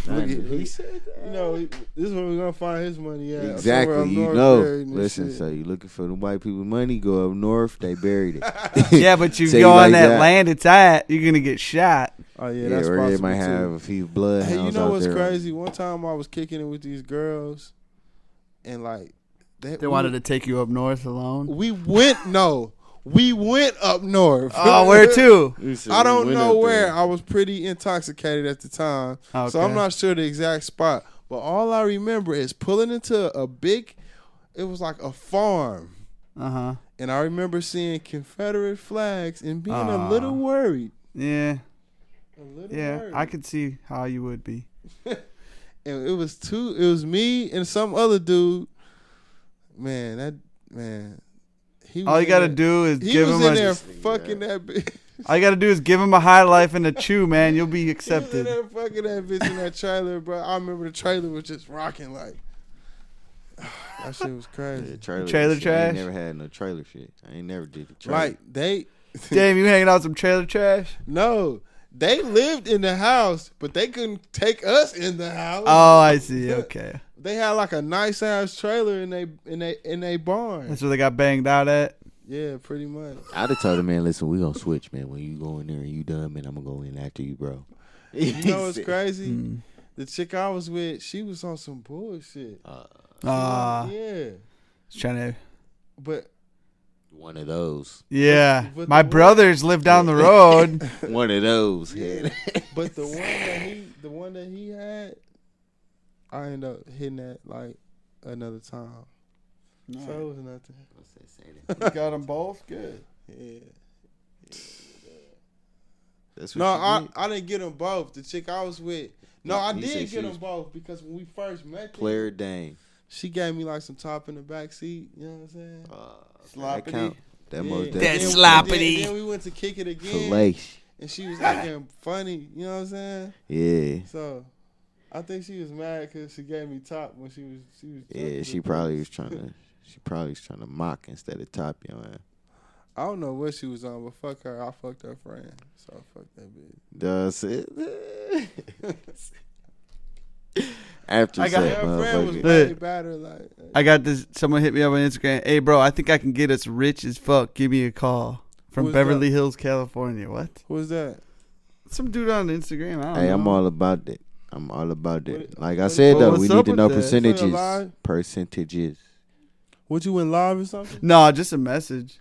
He said that. You know, this is where we're gonna find his money at. Exactly. Somewhere up You north know. buried and Listen, shit. so you looking for the white people money? Go up north. They buried it. Yeah, but you Say go you on like that that. land it's at, you're gonna get shot. Oh yeah, Yeah, that's or possible it might too. have a few bloodhounds. Hey, you know out what's there. crazy? One time I was kicking it with these girls, and like They wanted to take you up north alone. We went up north. Oh, where to? I don't know where. I was pretty intoxicated at the time, so I'm Okay. not sure the exact spot. But all I remember is pulling into a big. It was like a farm, and I remember seeing Confederate flags and being a little worried. Yeah. A little Yeah, worried. I could see how you would be. And it was me and some other dude. Man. He was All you in gotta there- do is he give was him in a. there fucking that bitch. All you gotta do is give him a high life and a chew, man. You'll be He was in accepted. there fucking that bitch in that trailer, bro. I remember the trailer was just rocking like. That shit was crazy. Yeah, trailer Trailer shit. I ain't trash? never had no trailer shit. I ain't never did the trailer. Like they. Damn, you hanging out with some trailer trash? No, they lived in the house, but they couldn't take us in the house. Oh, I see. Okay, They had like a nice ass trailer in they barn. that's where they got banged out at. Yeah, pretty much. I'd have told him, man, listen, we gonna switch, man. When you go in there and you done, man, I'm gonna go in after you, bro. You know what's crazy? The chick I was with, she was on some bullshit. Yeah, Trying to. but One of those. Yeah, But my the brothers live down the road. One of those. yeah. But the one that he had, I ended up hitting that like another time. So it was nothing. You got them both good. Yeah. That's No, what you did. I didn't get them both. The chick I was with. No, I He did said get she them was- both because when we first met them, Player Dane. she gave me like some top in the back seat. You know what I'm saying? That count. That most Yeah. That Then- sloppity. Then we went to kick it again, Filet. and she was acting funny. You know what I'm saying? Yeah. So, I think she was mad because she gave me top when she was. Yeah, she probably was trying to mock instead of top you, man. I don't know what she was on, but fuck her. I fucked her friend, so fuck that bitch. Does it? After I got- that, Her friend was motherfucker. way better. Like, I got this. Someone hit me up on Instagram. Hey, bro, I think I can get us rich as fuck. Give me a call from Who's Beverly Hills, California. What? who was that? Some dude on Instagram. I don't Hey, know. I'm all about that. I'm all about that. What- Like I what- said, though, what's we up need to with know that? percentages. Live? Percentages. What, you went live or something? No, just a message.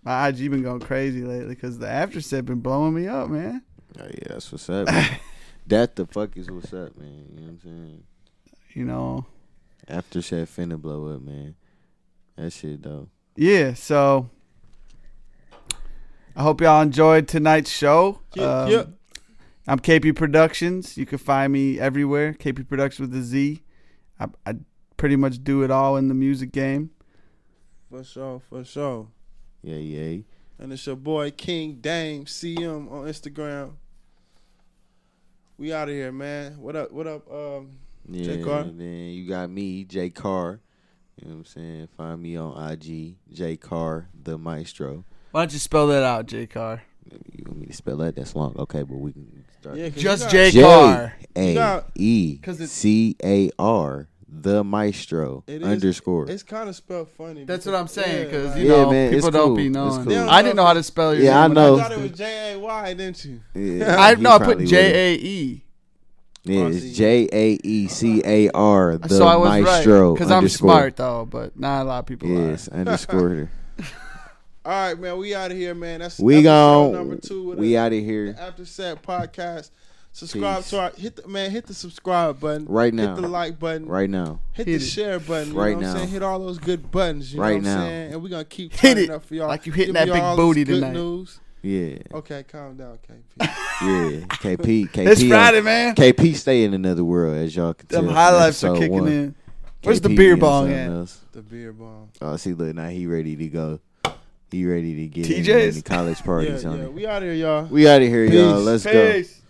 My IG been going crazy lately because the after set been blowing me up, man. Oh yeah, that's what's up. Man. That the fuck is what's up, man. You know what I'm saying? You know. After Chef finna blow up, man. That shit though. Yeah. So I hope y'all enjoyed tonight's show. Yep. I'm KP Productions. You can find me everywhere. KP Productions with a Z. I pretty much do it all in the music game. For sure, for sure. Yeah. And it's your boy King Dame CM on Instagram. We out of here, man. What up? Yeah, J. Carr? and then you got me, J. Carr. You know what I'm saying? Find me on IG, J. Carr, the Maestro. Why don't you spell that out, J Carr? You want me to spell that? That's long. Okay, but we can start. Yeah, 'cause Just you got- J Carr. JAECAR, the Maestro It is- underscore. It's kind of spelled funny. That's because- what I'm saying because like- you Yeah, know man, people it's don't cool. be It's knowing. cool. I didn't know how to spell your Yeah, I name. know. I thought it was JAY, didn't you? Yeah, I he know. I probably put JAE. Yeah, Oh, it's see. JAECAR, the So I was Maestro. right because I'm underscore. smart though, but not a lot of people Yes, underscore. All right, man. We out of here, man. That's We episode gone. number 2. Of We the out of here After Set podcast. Subscribe Peace. to our hit the subscribe button right now. Hit the like button. Right now. Hit Hit the it. share button. You Right know what I'm now. saying? Hit all those good buttons. You Right know what now. I'm saying? And we're gonna keep Hit turning it up for y'all. like you hitting Giving that big y'all all booty this good tonight. News. Yeah. Okay, calm down, KP. Yeah. KP. It's Friday, man. KP stay in another world, as y'all can tell. Them from high lifes are episode kicking 1. in. Where's the KP beer and bong something at? else. The beer bomb. Oh, see, look, now he ready to go. He ready to get TJ's? in the college parties on Yeah, it. we out here, y'all. We out of here, y'all. Peace. Let's go. Peace.